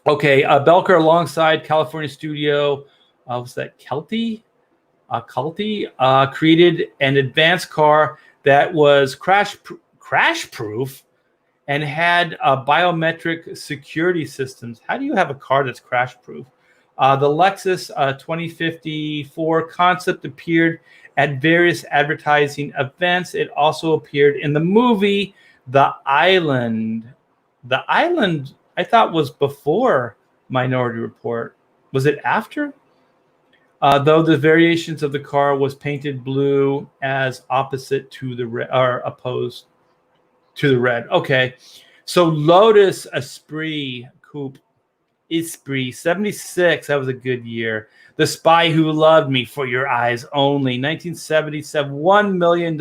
Okay, Belker alongside California studio, was that Kelty? Created an advanced car that was crash proof and had biometric security systems. How do you have a car that's crash proof? The Lexus 2054 concept appeared at various advertising events. It also appeared in the movie The Island. The Island, I thought, was before Minority Report. Was it after? Though the variations of the car was painted blue as opposite to the red, or opposed to the red. Okay, so Lotus Esprit Coupe. Esprit 76, that was a good year. The Spy Who Loved Me, For Your Eyes Only, 1977, $1 million.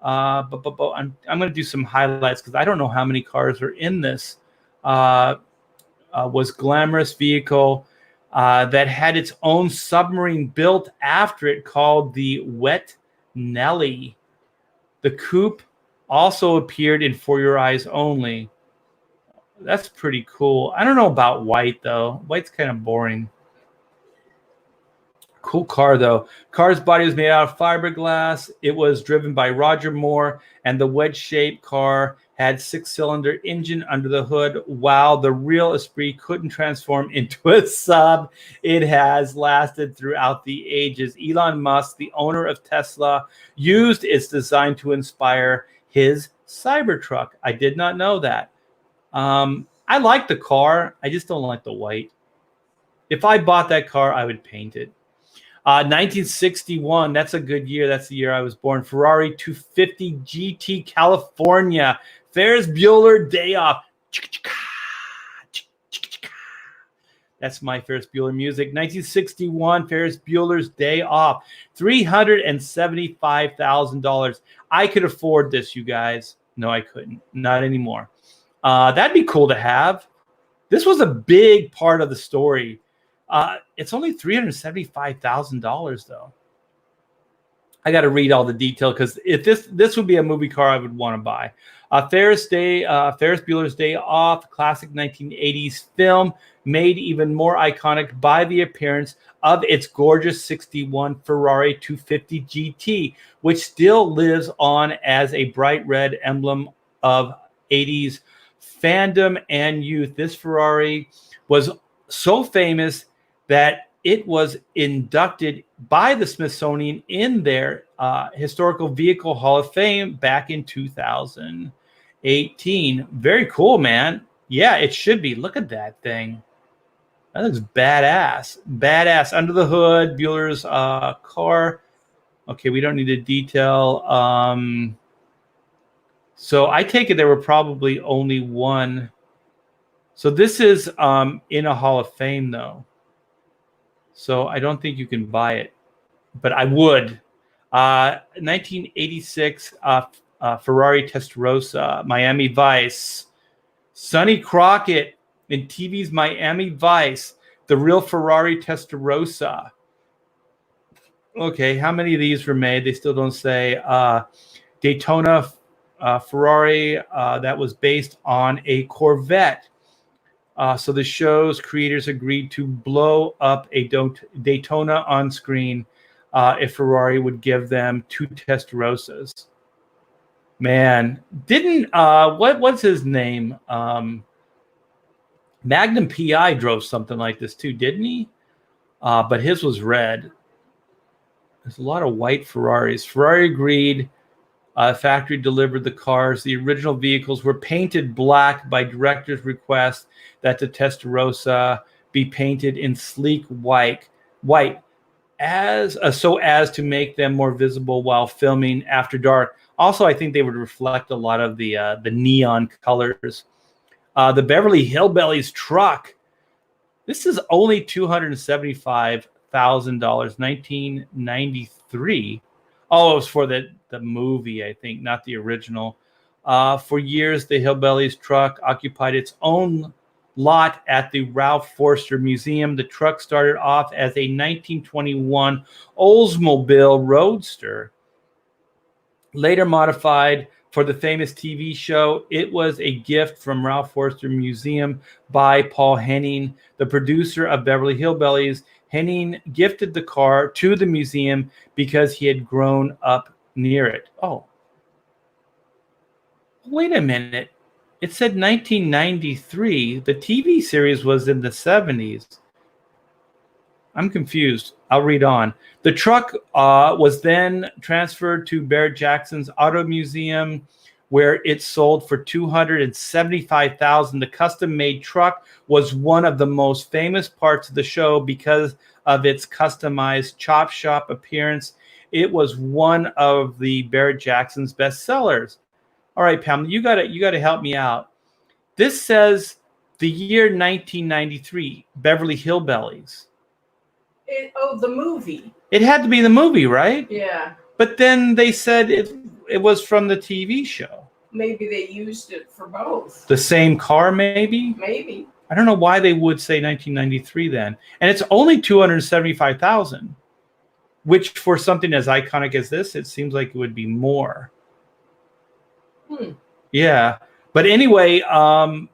I'm going to do some highlights because I don't know how many cars are in this. Was glamorous vehicle that had its own submarine built after it called the Wet Nelly. The coupe also appeared in For Your Eyes Only. That's pretty cool. I don't know about white, though. White's kind of boring. Cool car, though. Car's body was made out of fiberglass. It was driven by Roger Moore, and the wedge-shaped car had 6-cylinder engine under the hood. While the real Esprit couldn't transform into a sub, it has lasted throughout the ages. Elon Musk, the owner of Tesla, used its design to inspire his Cybertruck. I did not know that. I like the car. I just don't like the white. If I bought that car, I would paint it. 1961, that's a good year. That's the year I was born. Ferrari 250 GT California. Ferris Bueller Day Off. That's my Ferris Bueller music. 1961, Ferris Bueller's Day Off. $375,000. I could afford this, you guys. No, I couldn't. Not anymore. That'd be cool to have. This was a big part of the story. It's only $375,000 though. I got to read all the detail because if this would be a movie car I would want to buy. Ferris Bueller's Day Off, classic 1980s film, made even more iconic by the appearance of its gorgeous 61 Ferrari 250 GT, which still lives on as a bright red emblem of 80s fandom and youth. This Ferrari was so famous that it was inducted by the Smithsonian in their Historical Vehicle Hall of Fame back in 2018. Very cool, man. Yeah, it should be. Look at that thing. That looks badass. Badass. Under the hood, Bueller's car. Okay, we don't need a detail. So I take it there were probably only one. So this is in a Hall of Fame, though. So I don't think you can buy it, but I would. 1986 Ferrari Testarossa, Miami Vice. Sonny Crockett in TV's Miami Vice, the real Ferrari Testarossa. Okay, how many of these were made? They still don't say. Daytona Ferrari, that was based on a Corvette. So the show's creators agreed to blow up a Daytona on screen if Ferrari would give them 2 Testarossas. Man, didn't what's his name? Magnum PI drove something like this too, didn't he? But his was red. There's a lot of white Ferraris. Ferrari agreed. Factory delivered the cars. The original vehicles were painted black by director's request that the Testarossa be painted in sleek white so as to make them more visible while filming after dark. Also, I think they would reflect a lot of the neon colors. The Beverly Hillbillies truck. This is only $275,000, 1993. Oh, it was for the movie, I think, not the original. For years, the Hillbillies truck occupied its own lot at the Ralph Forster Museum. The truck started off as a 1921 Oldsmobile Roadster. Later modified for the famous TV show, it was a gift from Ralph Forster Museum by Paul Henning, the producer of Beverly Hillbillies. Henning gifted the car to the museum because he had grown up near it. Oh, wait a minute. It said 1993. The TV series was in the 70s. I'm confused. I'll read on. The truck was then transferred to Barrett-Jackson's Auto Museum, where it sold for $275,000. The custom-made truck was one of the most famous parts of the show because of its customized chop shop appearance. It was one of the Barrett-Jackson's best sellers. All right, Pam, you gotta help me out. This says the year 1993, Beverly Hillbillies. The movie. It had to be the movie, right? Yeah. But then they said it was from the TV show. Maybe they used it for both. The same car, maybe? Maybe. I don't know why they would say 1993 then. And it's only $275,000, which for something as iconic as this, it seems like it would be more. Yeah. But anyway, I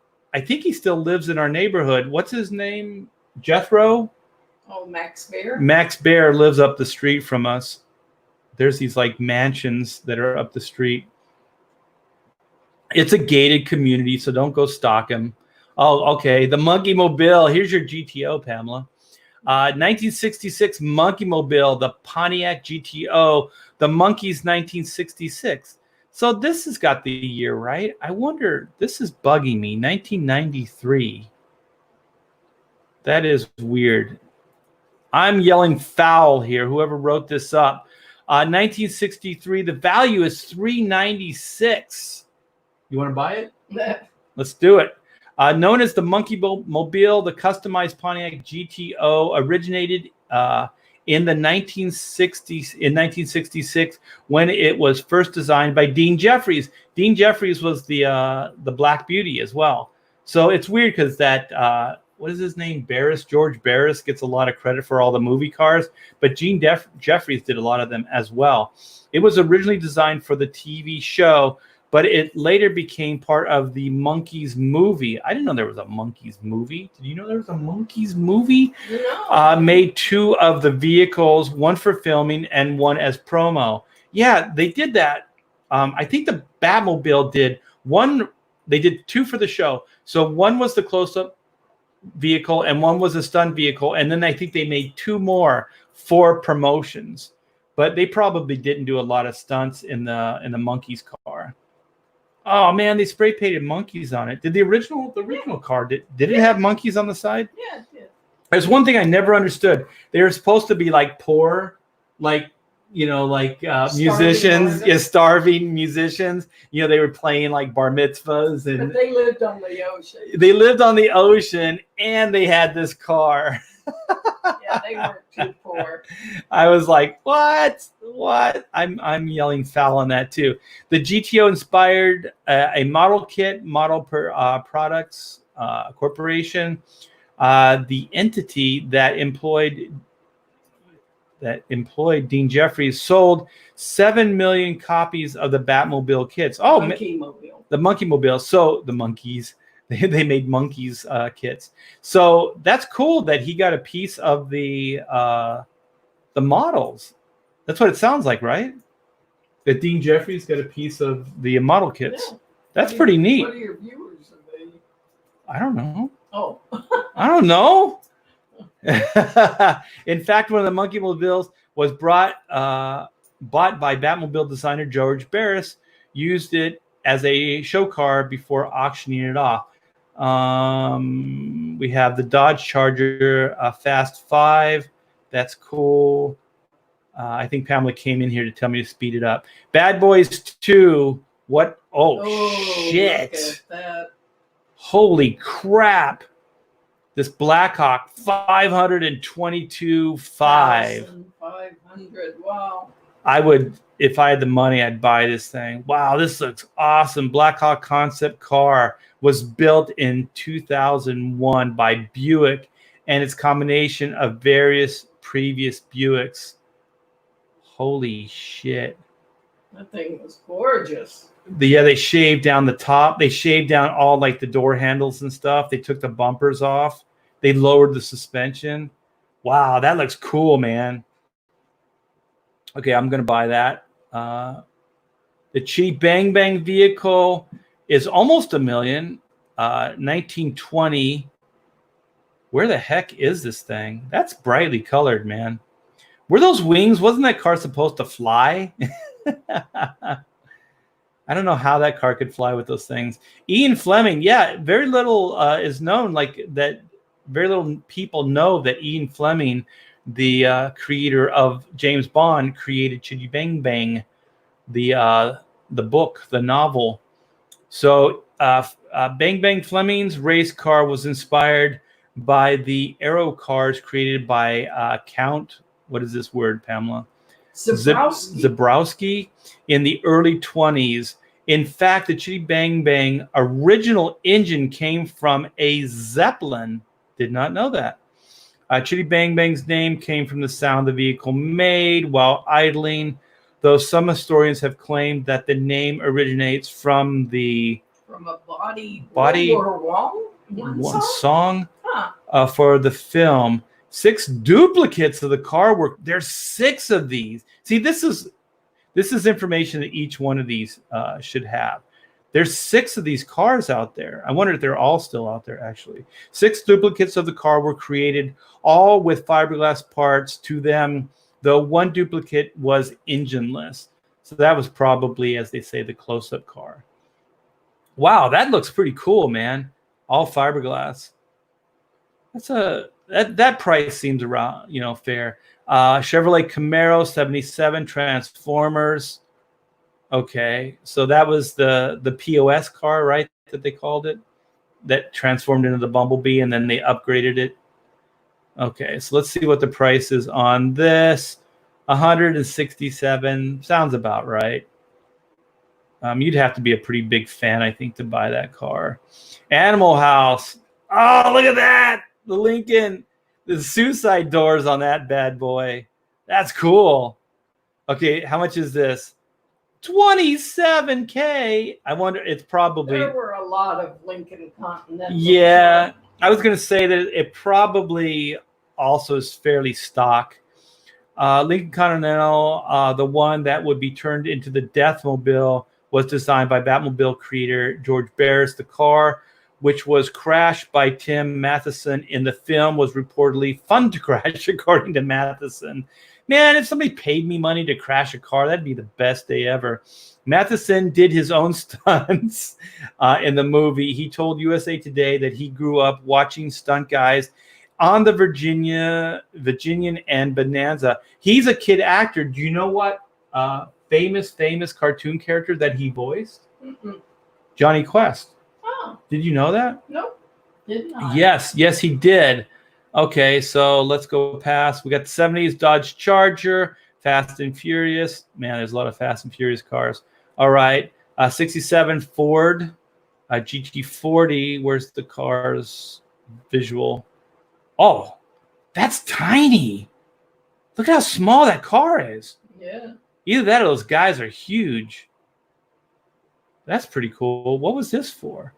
think he still lives in our neighborhood. What's his name? Jethro? Oh, Max Bear? Max Bear lives up the street from us. There's these like mansions that are up the street. It's a gated community, so don't go stalk him. Oh, okay. The Monkey Mobile. Here's your GTO, Pamela. 1966 Monkey Mobile, the Pontiac GTO, the Monkey's 1966. So this has got the year, right? I wonder, this is bugging me. 1993. That is weird. I'm yelling foul here, whoever wrote this up. 1963, the value is $396. You want to buy it? Let's do it. Known as the Monkey Mobile, the customized Pontiac GTO originated in the 1960s. In 1966, when it was first designed by Dean Jeffries. Dean Jeffries was the Black Beauty as well. So it's weird because that what is his name? George Barris gets a lot of credit for all the movie cars, but Gene Jeffries did a lot of them as well. It was originally designed for the TV show, but it later became part of the Monkeys movie. I didn't know there was a Monkeys movie. Did you know there was a Monkeys movie? No. Made 2 of the vehicles, one for filming and one as promo. Yeah, they did that. I think the Batmobile did one. They did 2 for the show. So one was the close-up vehicle and one was a stunt vehicle. And then I think they made 2 more for promotions. But they probably didn't do a lot of stunts in the Monkeys car. Oh man, they spray painted monkeys on it. Did the original car did it have monkeys on the side? Yeah, it did. There's one thing I never understood. They were supposed to be like poor, like musicians, starving musicians. They were playing like bar mitzvahs, and but they lived on the ocean. They lived on the ocean, and they had this car. Yeah, they weren't too poor. I was like, what? I'm yelling foul on that too. The GTO inspired a model kit, Products Corporation. The entity that employed Dean Jeffries sold 7 million copies of the Batmobile kits. Oh, the Monkey Mobile. So the monkeys. They made monkeys kits. So that's cool that he got a piece of the models. That's what it sounds like, right? That Dean Jeffries got a piece of the model kits. Yeah. That's pretty neat. What are your viewers? I don't know. Oh. I don't know. In fact, one of the Monkey Mobiles was bought by Batmobile designer George Barris, used it as a show car before auctioning it off. We have the Dodge Charger Fast 5. That's cool. I think Pamela came in here to tell me to speed it up. Bad Boys 2. What? Oh shit. Look at that. Holy crap. This Blackhawk 522.5. 500. Wow. I would, if I had the money, I'd buy this thing. Wow, this looks awesome. Blackhawk concept car was built in 2001 by Buick, and it's a combination of various previous Buicks. Holy shit. That thing was gorgeous. They shaved down the top. They shaved down all like the door handles and stuff. They took the bumpers off. They lowered the suspension. Wow, that looks cool, man. Okay, I'm going to buy that. The Chitty Bang Bang vehicle is almost $1 million. 1920. Where the heck is this thing? That's brightly colored, man. Were those wings? Wasn't that car supposed to fly? I don't know how that car could fly with those things. Ian Fleming, yeah, very little is known. Like that, very little people know that Ian Fleming, the creator of James Bond, created Chitty Bang Bang, the book, the novel. So Bang Bang Fleming's race car was inspired by the aero cars created by Count. What is this word, Pamela? Zabrowski in the early 20s. In fact, the Chitty Bang Bang original engine came from a Zeppelin. Did not know that. Chitty Bang Bang's name came from the sound the vehicle made while idling, though some historians have claimed that the name originates from a body one song for the film. 6 duplicates of the car were. There's 6 of these. See, this is information that each one of these should have. There's 6 of these cars out there. I wonder if they're all still out there, actually. 6 duplicates of the car were created, all with fiberglass parts to them, though one duplicate was engineless. So that was probably, as they say, the close-up car. Wow, that looks pretty cool, man. All fiberglass. That price seems around, fair. Chevrolet Camaro 77 Transformers. Okay, so that was the POS car, right? That they called it, that transformed into the Bumblebee, and then they upgraded it. Okay, so let's see what the price is on this. 167 sounds about right. You'd have to be a pretty big fan, I think, to buy that car. Animal House. Oh, look at that. The Lincoln. The suicide doors on that bad boy. That's cool. Okay, how much is this? $27K. I wonder, it's probably... There were a lot of Lincoln Continental. Yeah, I was going to say that it probably also is fairly stock. Lincoln Continental, the one that would be turned into the Deathmobile, was designed by Batmobile creator George Barris. The car, which was crashed by Tim Matheson in the film, was reportedly fun to crash, according to Matheson. Man, if somebody paid me money to crash a car, that'd be the best day ever. Matheson did his own stunts in the movie. He told USA Today that he grew up watching stunt guys on the Virginian and Bonanza. He's a kid actor. Do you know what famous cartoon character that he voiced? Mm-mm. Johnny Quest. Oh. Did you know that? Nope. Did not. Yes, he did. Okay, so let's go past. We got the 70s Dodge Charger, Fast and Furious. Man, there's a lot of Fast and Furious cars. All right, 67 Ford GT40. Where's the car's visual? Oh, that's tiny. Look how small that car is. Yeah. Either that or those guys are huge. That's pretty cool. What was this for?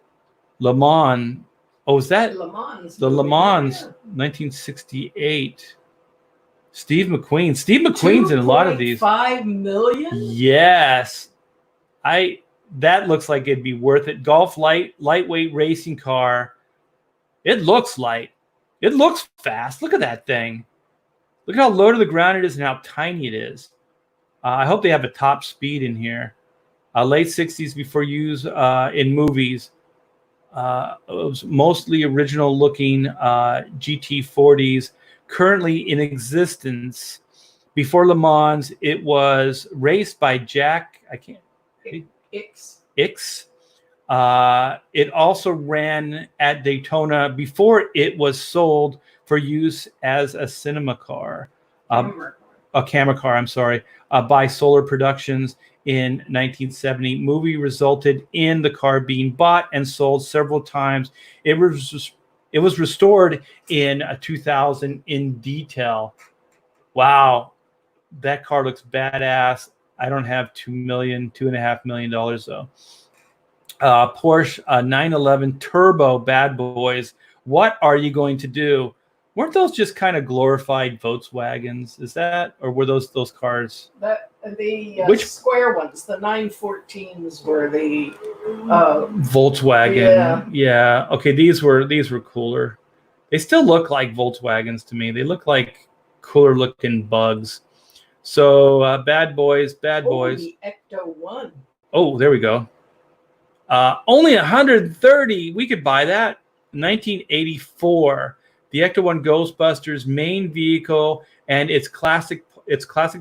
Le Mans. Oh, is that Le Mans? the Le Mans 1968? Steve McQueen. Steve McQueen's in a lot of these. $5 million? Yes. That looks like it'd be worth it. Golf lightweight racing car. It looks light. It looks fast. Look at that thing. Look at how low to the ground it is and how tiny it is. I hope they have a top speed in here. Late 60s before use in movies. It was mostly original looking GT40s currently in existence. Before Le Mans, it was raced by Jack. Ix. It also ran at Daytona before it was sold for use as a cinema car. A camera car, I'm sorry, by Solar Productions in 1970. Movie resulted in the car being bought and sold several times. It was restored in 2000 in detail. Wow, that car looks badass. I don't have $2.5 million though. Porsche 911 Turbo bad boys. What are you going to do? Weren't those just kind of glorified Volkswagens? Is that, or were those cars? Which square ones? The 914s were the Volkswagen. Yeah. Okay, these were cooler. They still look like Volkswagens to me. They look like cooler looking bugs. So bad boys. The Ecto 1. Oh, there we go. Only 130. We could buy that. 1984. The Ecto 1 Ghostbusters main vehicle and its classic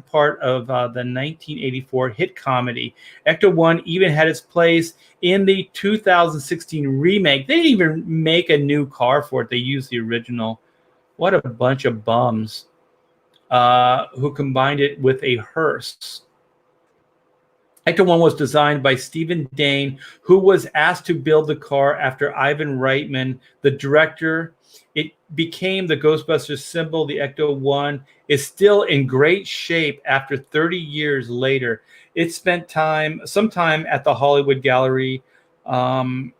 part of the 1984 hit comedy. Ecto 1 even had its place in the 2016 remake. They didn't even make a new car for it. They used the original. What a bunch of bums who combined it with a hearse. Ecto 1 was designed by Stephen Dane, who was asked to build the car after Ivan Reitman, the director. It became the Ghostbusters symbol. The Ecto 1 is still in great shape after 30 years later. It spent some time at the Hollywood Gallery in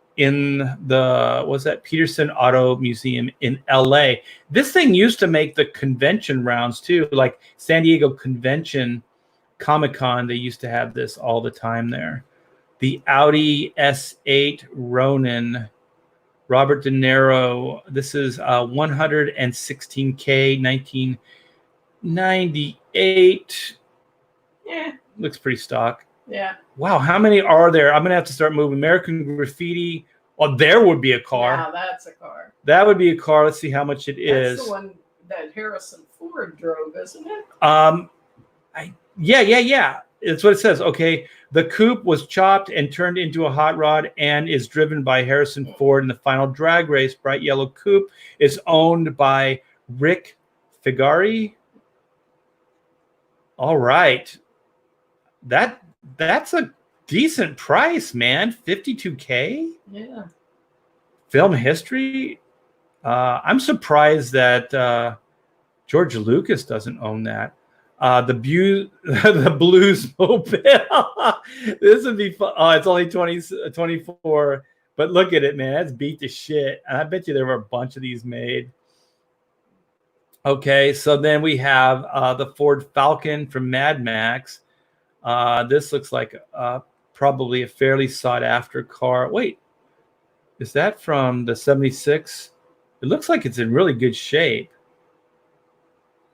the, Peterson Auto Museum in LA. This thing used to make the convention rounds too, like San Diego Convention, Comic-Con. They used to have this all the time there. The Audi S8 Ronin. Robert De Niro. This is 116K, 1998. Yeah, looks pretty stock. Yeah. Wow, how many are there? I'm going to have to start moving. American Graffiti. Well, there would be a car. Now that's a car. That would be a car. Let's see how much it is. That's the one that Harrison Ford drove, isn't it? Yeah. It's what it says. Okay. The coupe was chopped and turned into a hot rod and is driven by Harrison Ford in the final drag race. Bright yellow coupe is owned by Rick Figari. All right. That's a decent price, man. $52K? Yeah. Film history? I'm surprised that George Lucas doesn't own that. The Blues Mobile. This would be fun. Oh, it's only 24. But look at it, man. That's beat to shit. And I bet you there were a bunch of these made. Okay, so then we have the Ford Falcon from Mad Max. This looks like probably a fairly sought-after car. Wait, is that from the 76? It looks like it's in really good shape.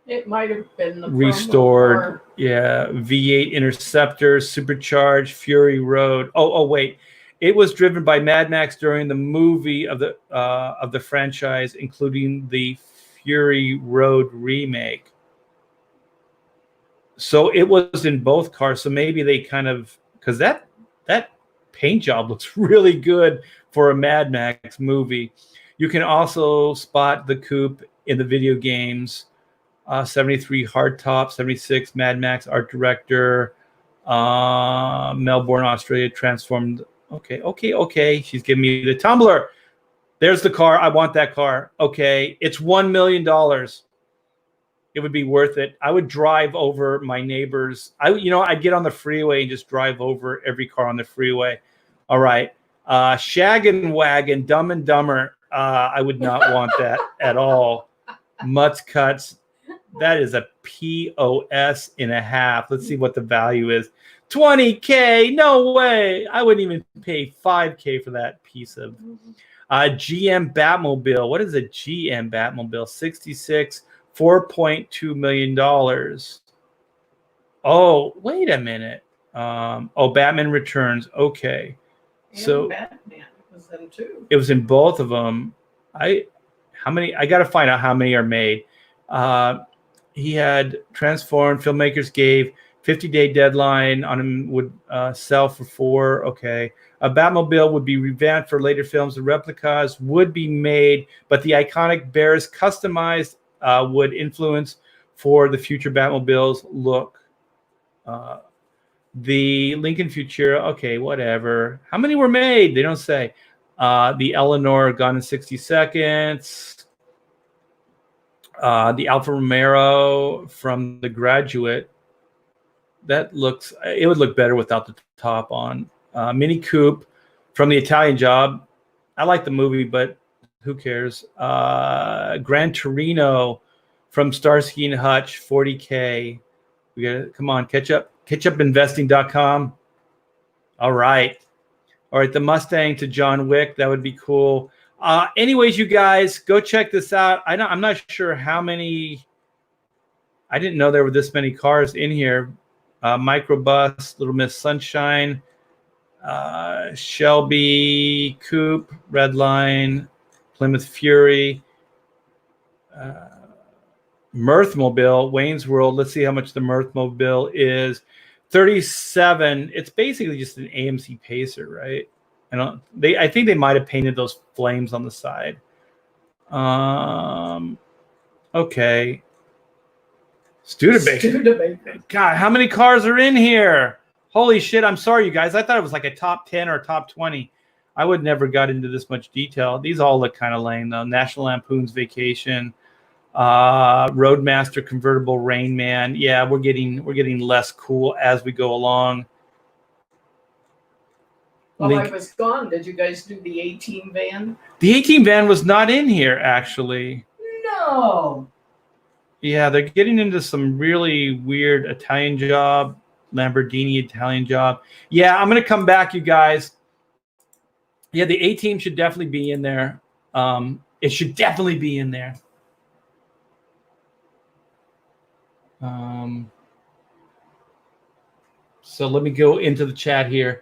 It might have been the restored. Yeah, V8 Interceptor, supercharged Fury Road. Oh, wait. It was driven by Mad Max during the movie of the franchise, including the Fury Road remake. So it was in both cars. So maybe they kind of, because that paint job looks really good for a Mad Max movie. You can also spot the coupe in the video games. 73 Hardtop, 76 Mad Max art director, Melbourne, Australia, transformed. Okay. She's giving me the tumbler. There's the car. I want that car. Okay, it's $1 million. It would be worth it. I would drive over my neighbors. I'd get on the freeway and just drive over every car on the freeway. All right. Shag and Wagon, Dumb and Dumber. I would not want that at all. Mutts Cuts. That is a POS and a half. Let's see what the value is. $20K. No way. I wouldn't even pay $5K for that piece of GM Batmobile. What is a GM Batmobile? 66, $4.2 million. Oh, wait a minute. Batman Returns. Okay. And so Batman was in too. It was in both of them. I got to find out how many are made. He had transformed. Filmmakers gave 50-day deadline on him, would sell for $4. Okay. A Batmobile would be revamped for later films. The replicas would be made, but the iconic bears customized would influence for the future Batmobiles look. The Lincoln Futura, okay, whatever. How many were made? They don't say. The Eleanor, Gone in 60 Seconds. The Alfa Romero from The Graduate. It would look better without the top on. Mini Coupe from The Italian Job. I like the movie, but who cares? Gran Torino from Starsky and Hutch, $40K. We got to come on, catchupinvesting.com. All right. The Mustang to John Wick. That would be cool. Anyways, you guys, go check this out. I'm not sure how many. I didn't know there were this many cars in here. Microbus, Little Miss Sunshine, Shelby Coupe, Redline, Plymouth Fury, Mirthmobile, Wayne's World. Let's see how much the Mirthmobile is. 37. It's basically just an AMC Pacer, right? I think they might have painted those flames on the side. Okay. Studebaker. God, how many cars are in here? Holy shit, I'm sorry, you guys. I thought it was like a top 10 or top 20. I would never got into this much detail. These all look kind of lame, though. National Lampoon's Vacation, Roadmaster Convertible Rain Man. Yeah, we're getting less cool as we go along. While I was gone, did you guys do the 18 van? The 18 van was not in here, actually. No. Yeah, they're getting into some really weird Italian Job, Lamborghini Italian Job. Yeah, I'm going to come back, you guys. Yeah, the A-Team should definitely be in there. It should definitely be in there. So let me go into the chat here.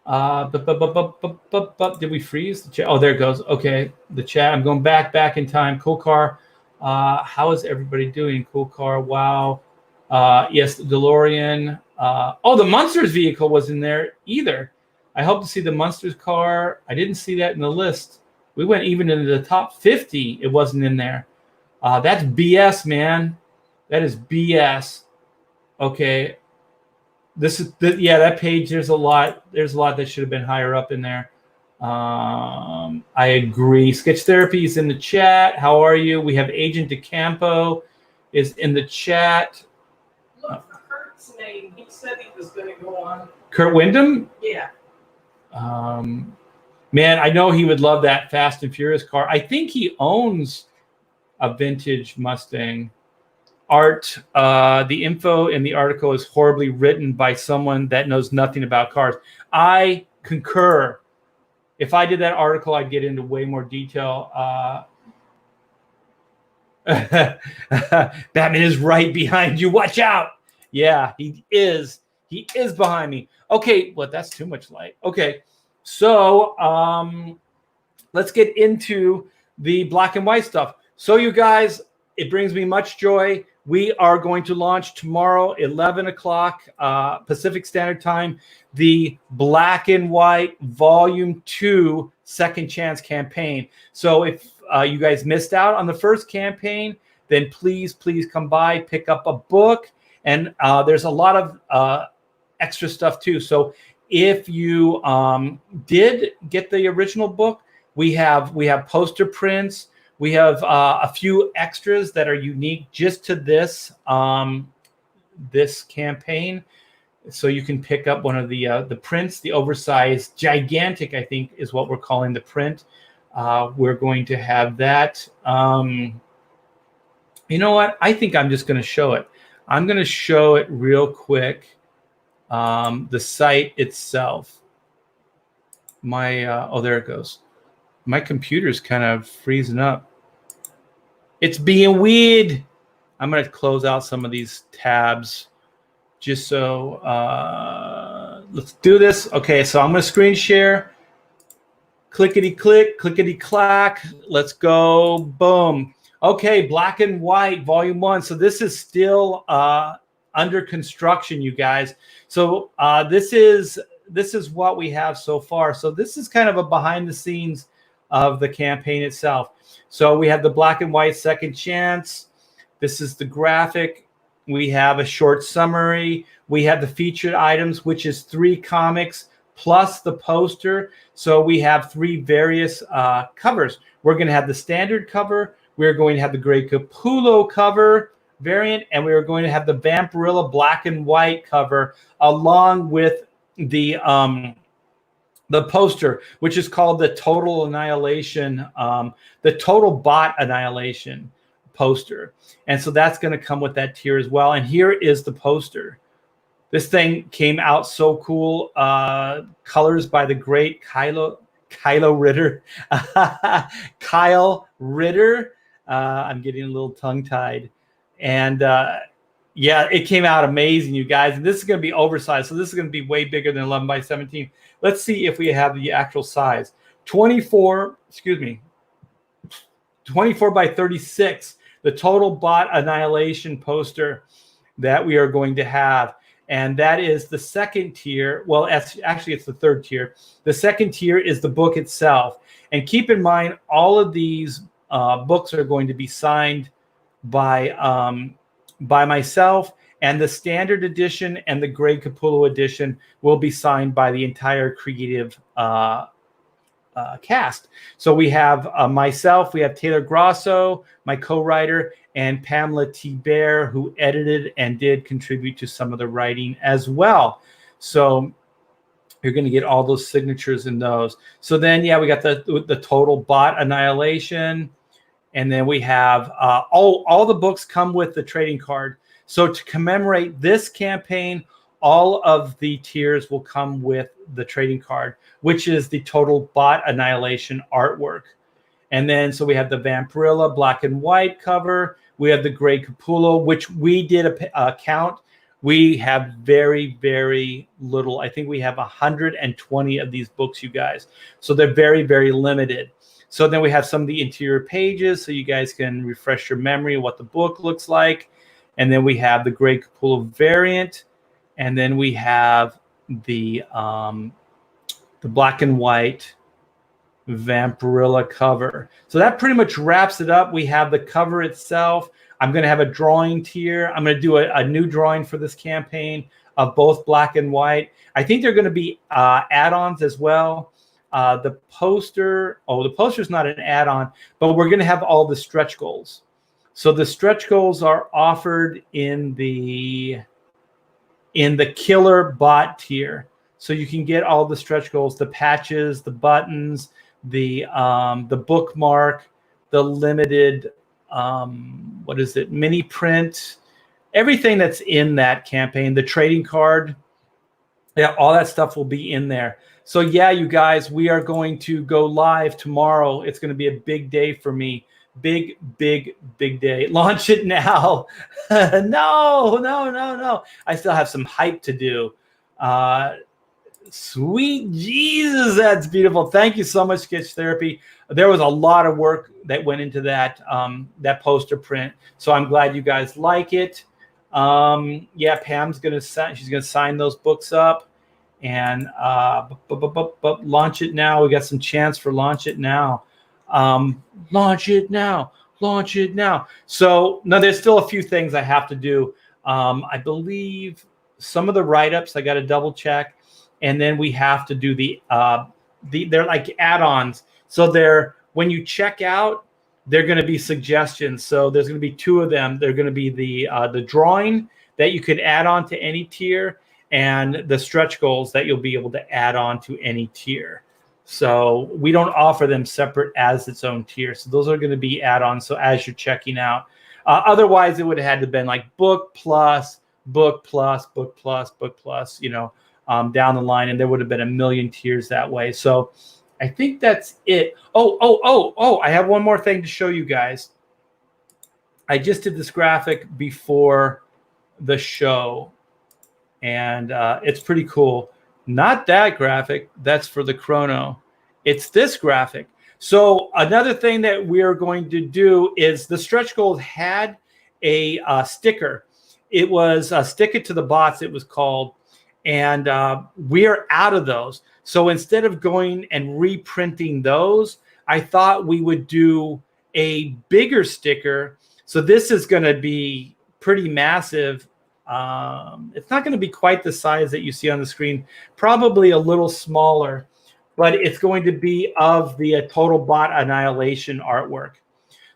Did we freeze the chat? Oh, there it goes. Okay, the chat. I'm going back in time. Cool car. How is everybody doing? Cool car. Wow. Yes, the DeLorean. The Munsters vehicle was in there either. I hope to see the Munsters car. I didn't see that in the list. We went even into the top 50. It wasn't in there. That's BS, man. That is BS. Okay. That page. There's a lot that should have been higher up in there. I agree. Sketch Therapy is in the chat. How are you? We have Agent DeCampo is in the chat. Look, Kurt's name. He said he was going to go on. Kurt Wyndham? Yeah. Man, I know he would love that Fast and Furious car. I think he owns a vintage Mustang. Art, the info in the article is horribly written by someone that knows nothing about cars. I concur. If I did that article, I'd get into way more detail. Batman is right behind you. Watch out. Yeah, he is. He is behind me. Okay, well, that's too much light. Okay, so let's get into the black and white stuff. So you guys, it brings me much joy. We are going to launch tomorrow, 11 o'clock Pacific Standard Time, the Black and White Volume 2 Second Chance campaign. So if you guys missed out on the first campaign, then please come by, pick up a book. And there's a lot of extra stuff too. So if you did get the original book, we have poster prints. We have a few extras that are unique just to this this campaign. So you can pick up one of the prints, the oversized, gigantic, I think is what we're calling the print. We're going to have that. You know what? I think I'm just going to show it. I'm going to show it real quick. The site itself. Oh, there it goes. My computer's kind of freezing up. It's being weird. I'm going to close out some of these tabs just so let's do this. Okay, so I'm going to screen share. Clickety click, clickety clack. Let's go. Boom. Okay, Black and White Volume 1. So this is still under construction, you guys. So this is what we have so far. So this is kind of a behind the scenes of the campaign itself. So we have the Black and White Second Chance. This is the graphic. We have a short summary. We have the featured items, which is 3 comics plus the poster. So we have 3 various covers. We're going to have the standard cover. We're going to have the Grey Capullo cover variant, and we are going to have the Vampirilla Black and White cover along with the poster, which is called the Total Annihilation, the Total Bot Annihilation poster. And so that's going to come with that tier as well. And here is the poster. This thing came out so cool. Colors by the great Kyle Ritter. Kyle Ritter. I'm getting a little tongue-tied. And yeah, it came out amazing, you guys. And this is going to be oversized. So this is going to be way bigger than 11 by 17. Let's see if we have the actual size. 24 by 36. The Total Bot Annihilation poster that we are going to have. And that is the second tier. Well, actually, it's the third tier. The second tier is the book itself. And keep in mind, all of these books are going to be signed by myself, and the standard edition and the Grey Capullo edition will be signed by the entire creative cast. So we have myself, we have Taylor Grosso, my co-writer, and Pamela Thibert, who edited and did contribute to some of the writing as well. So you're going to get all those signatures in those. So then, yeah, we got the Total Bot Annihilation. And then we have all the books come with the trading card. So to commemorate this campaign, all of the tiers will come with the trading card, which is the Total Bot Annihilation artwork. And then so we have the Vampirilla Black and White cover. We have the Grey Capullo, which we did a count. We have very, very little. I think we have 120 of these books, you guys. So they're very, very limited. So then we have some of the interior pages so you guys can refresh your memory of what the book looks like. And then we have the Grey Capullo variant. And then we have the Black and White Vampirilla cover. So that pretty much wraps it up. We have the cover itself. I'm going to have a drawing tier. I'm going to do a new drawing for this campaign of both Black and White. I think they're going to be add-ons as well. The poster, the poster's not an add-on, but we're going to have all the stretch goals. So the stretch goals are offered in the killer bot tier. So you can get all the stretch goals, the patches, the buttons, the bookmark, the limited, mini print, everything that's in that campaign, the trading card. Yeah, all that stuff will be in there. So yeah, you guys, we are going to go live tomorrow. It's going to be a big day for me. Big day. Launch it now. No. I still have some hype to do. Sweet Jesus, that's beautiful. Thank you so much, Sketch Therapy. There was a lot of work that went into that poster print. So I'm glad you guys like it. Yeah, Pam's she's gonna sign those books up and launch it now. We got some chance for launch it now. Launch it now. So no, there's still a few things I have to do. I believe some of the write-ups I got to double check, and then we have to do they're like add-ons. So when you check out, they're going to be suggestions. So there's going to be two of them. They're going to be the drawing that you could add on to any tier, and the stretch goals that you'll be able to add on to any tier. So we don't offer them separate as its own tier. So those are going to be add-ons. So as you're checking out, otherwise it would have had to been like book plus, down the line, and there would have been a million tiers that way. So I think that's it. I have one more thing to show you guys. I just did this graphic before the show, and it's pretty cool. Not that graphic. That's for the chrono. It's this graphic. So another thing that we are going to do is the stretch goals had a sticker. It was Stick It to the Bots, it was called. And we are out of those. So instead of going and reprinting those, I thought we would do a bigger sticker. So this is going to be pretty massive. It's not going to be quite the size that you see on the screen, probably a little smaller, but it's going to be of the total bot annihilation artwork.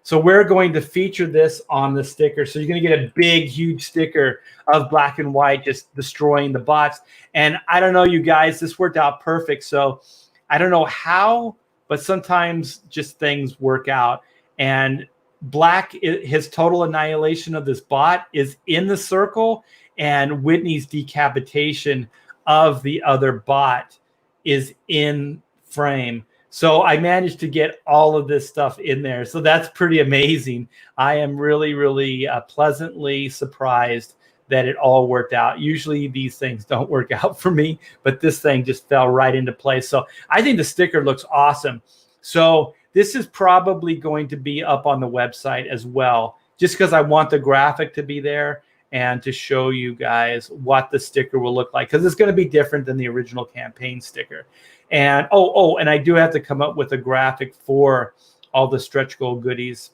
So we're going to feature this on the sticker. So you're going to get a big, huge sticker of black and white just destroying the bots. And I don't know, you guys, this worked out perfect. So I don't know how, but sometimes just things work out. And black, his total annihilation of this bot is in the circle, and Whitney's decapitation of the other bot is in frame. So I managed to get all of this stuff in there. So that's pretty amazing. I am really, really pleasantly surprised that it all worked out. Usually these things don't work out for me, but this thing just fell right into place. So I think the sticker looks awesome. So this is probably going to be up on the website as well, just because I want the graphic to be there and to show you guys what the sticker will look like, because it's going to be different than the original campaign sticker. And and I do have to come up with a graphic for all the stretch goal goodies.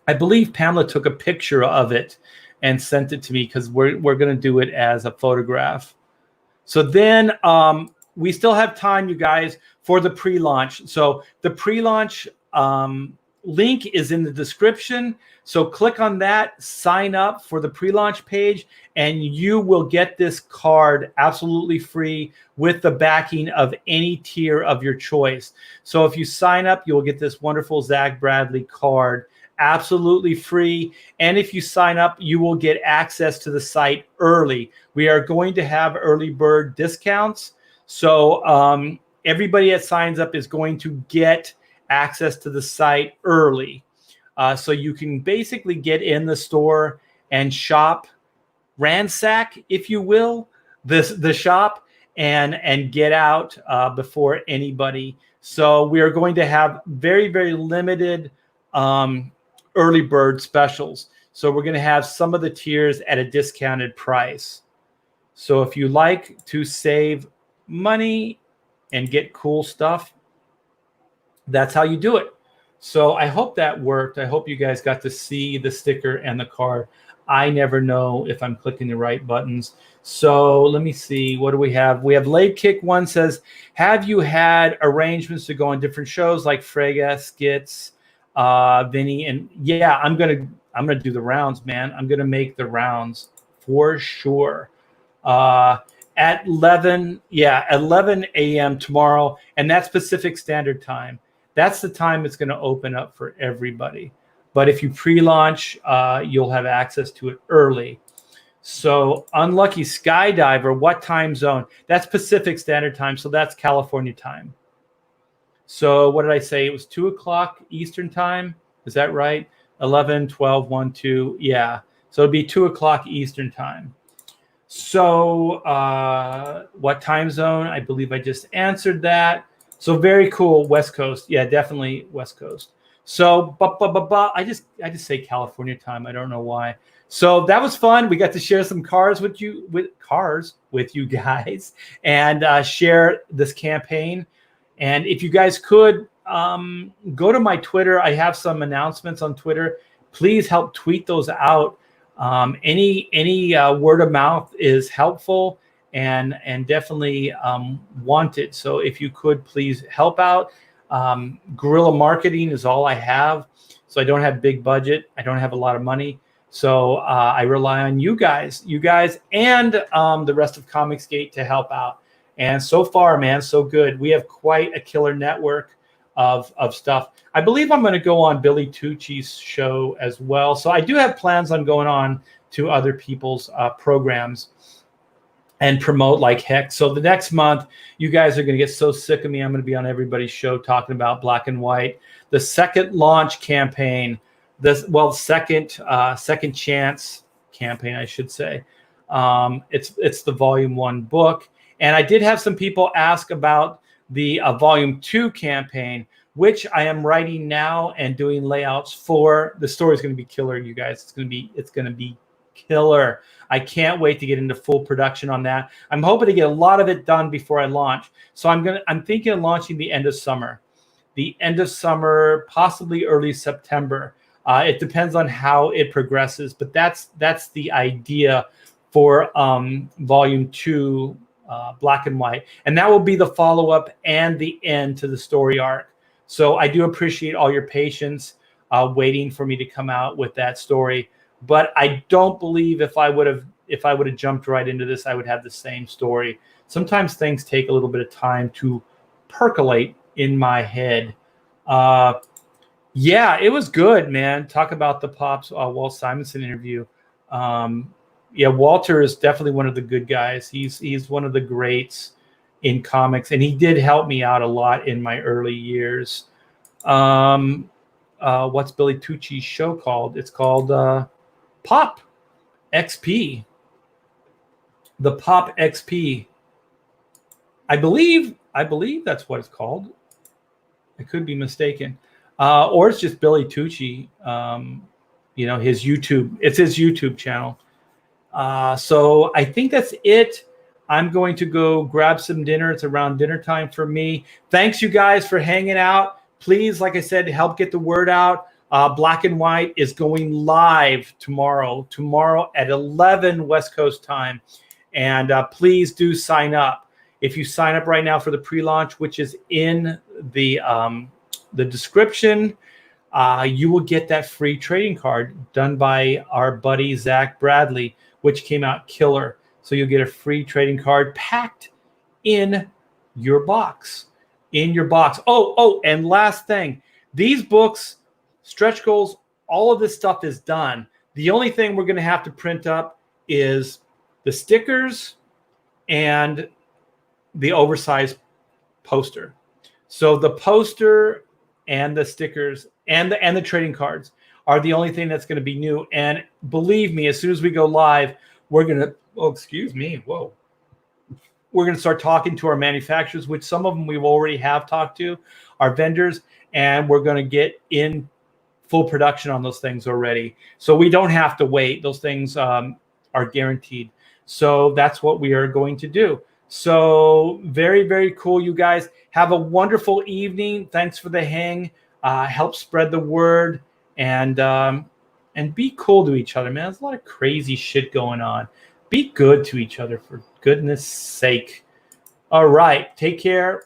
I believe Pamela took a picture of it and sent it to me, because we're going to do it as a photograph. So then we still have time, you guys, for the pre-launch. So the pre-launch link is in the description. So click on that, sign up for the pre-launch page, and you will get this card absolutely free with the backing of any tier of your choice. So if you sign up, you'll get this wonderful Zach Bradley card absolutely free. And if you sign up, you will get access to the site early. We are going to have early bird discounts. So everybody that signs up is going to get access to the site early. So you can basically get in the store and shop, ransack, if you will, the shop, and get out before anybody. So we are going to have very, very limited early bird specials. So we're going to have some of the tiers at a discounted price. So if you like to save money and get cool stuff, that's how you do it. So I hope that worked. I hope you guys got to see the sticker and the card. I never know if I'm clicking the right buttons. So let me see. What do we have? We have Late Kick One says, have you had arrangements to go on different shows like Frega, Skits, Vinny? And yeah, I'm gonna do the rounds, man. I'm gonna make the rounds for sure. At 11 a.m. tomorrow, and that's Pacific Standard Time. That's the time it's going to open up for everybody. But if you pre-launch, you'll have access to it early. So Unlucky Skydiver, what time zone? That's Pacific Standard Time, so that's California time. So what did I say? It was 2 o'clock Eastern Time. Is that right? 11, 12, 1, 2. Yeah. So it'd be 2 o'clock Eastern Time. So what time zone? I believe I just answered that. So very cool. West Coast. Yeah, definitely West Coast. So I just say California time. I don't know why. So that was fun. We got to share some cars with you guys and share this campaign. And if you guys could go to my Twitter, I have some announcements on Twitter. Please help tweet those out. Any word of mouth is helpful and definitely wanted. So if you could please help out. Guerrilla marketing is all I have. So I don't have big budget. I don't have a lot of money. So I rely on you guys and the rest of Comicsgate to help out. And so far, man, so good. We have quite a killer network of stuff. I believe I'm going to go on Billy Tucci's show as well. So I do have plans on going on to other people's programs and promote like heck. So the next month, you guys are going to get so sick of me. I'm going to be on everybody's show talking about Black and White. The second launch campaign, second chance campaign, I should say. It's the Volume 1 book. And I did have some people ask about the Volume 2 campaign, which I am writing now and doing layouts for. The story is going to be killer, you guys. It's going to be killer. I can't wait to get into full production on that. I'm hoping to get a lot of it done before I launch. So I'm thinking of launching the end of summer, possibly early September. It depends on how it progresses, but that's the idea for Volume 2. Black and White, and that will be the follow-up and the end to the story arc. So I do appreciate all your patience waiting for me to come out with that story, but I don't believe if I would have jumped right into this, I would have the same story. Sometimes things take a little bit of time to percolate in my head. Yeah, it was good, man. Talk about the Pops Walt Simonson interview. Yeah, Walter is definitely one of the good guys. He's one of the greats in comics, and he did help me out a lot in my early years. What's Billy Tucci's show called? It's called Pop XP. The Pop XP. I believe that's what it's called. I could be mistaken. Or it's just Billy Tucci. His YouTube. It's his YouTube channel. So I think that's it. I'm going to go grab some dinner. It's around dinner time for me. Thanks, you guys, for hanging out. Please, like I said, help get the word out. Black and White is going live tomorrow at 11 West Coast time. And please do sign up. If you sign up right now for the pre-launch, which is in the description, you will get that free trading card done by our buddy Zach Bradley, which came out killer. So you'll get a free trading card packed in your box. Oh, and last thing. These books, stretch goals, all of this stuff is done. The only thing we're going to have to print up is the stickers and the oversized poster. So the poster and the stickers and the trading cards are the only thing that's going to be new. And believe me, as soon as we go live, we're going to, we're going to start talking to our manufacturers, which some of them we already have talked to, our vendors, and we're going to get in full production on those things already. So we don't have to wait. Those things are guaranteed. So that's what we are going to do. So very, very cool, you guys. Have a wonderful evening. Thanks for the hang. Help spread the word. And and be cool to each other, man. There's a lot of crazy shit going on. Be good to each other, for goodness sake. All right. Take care.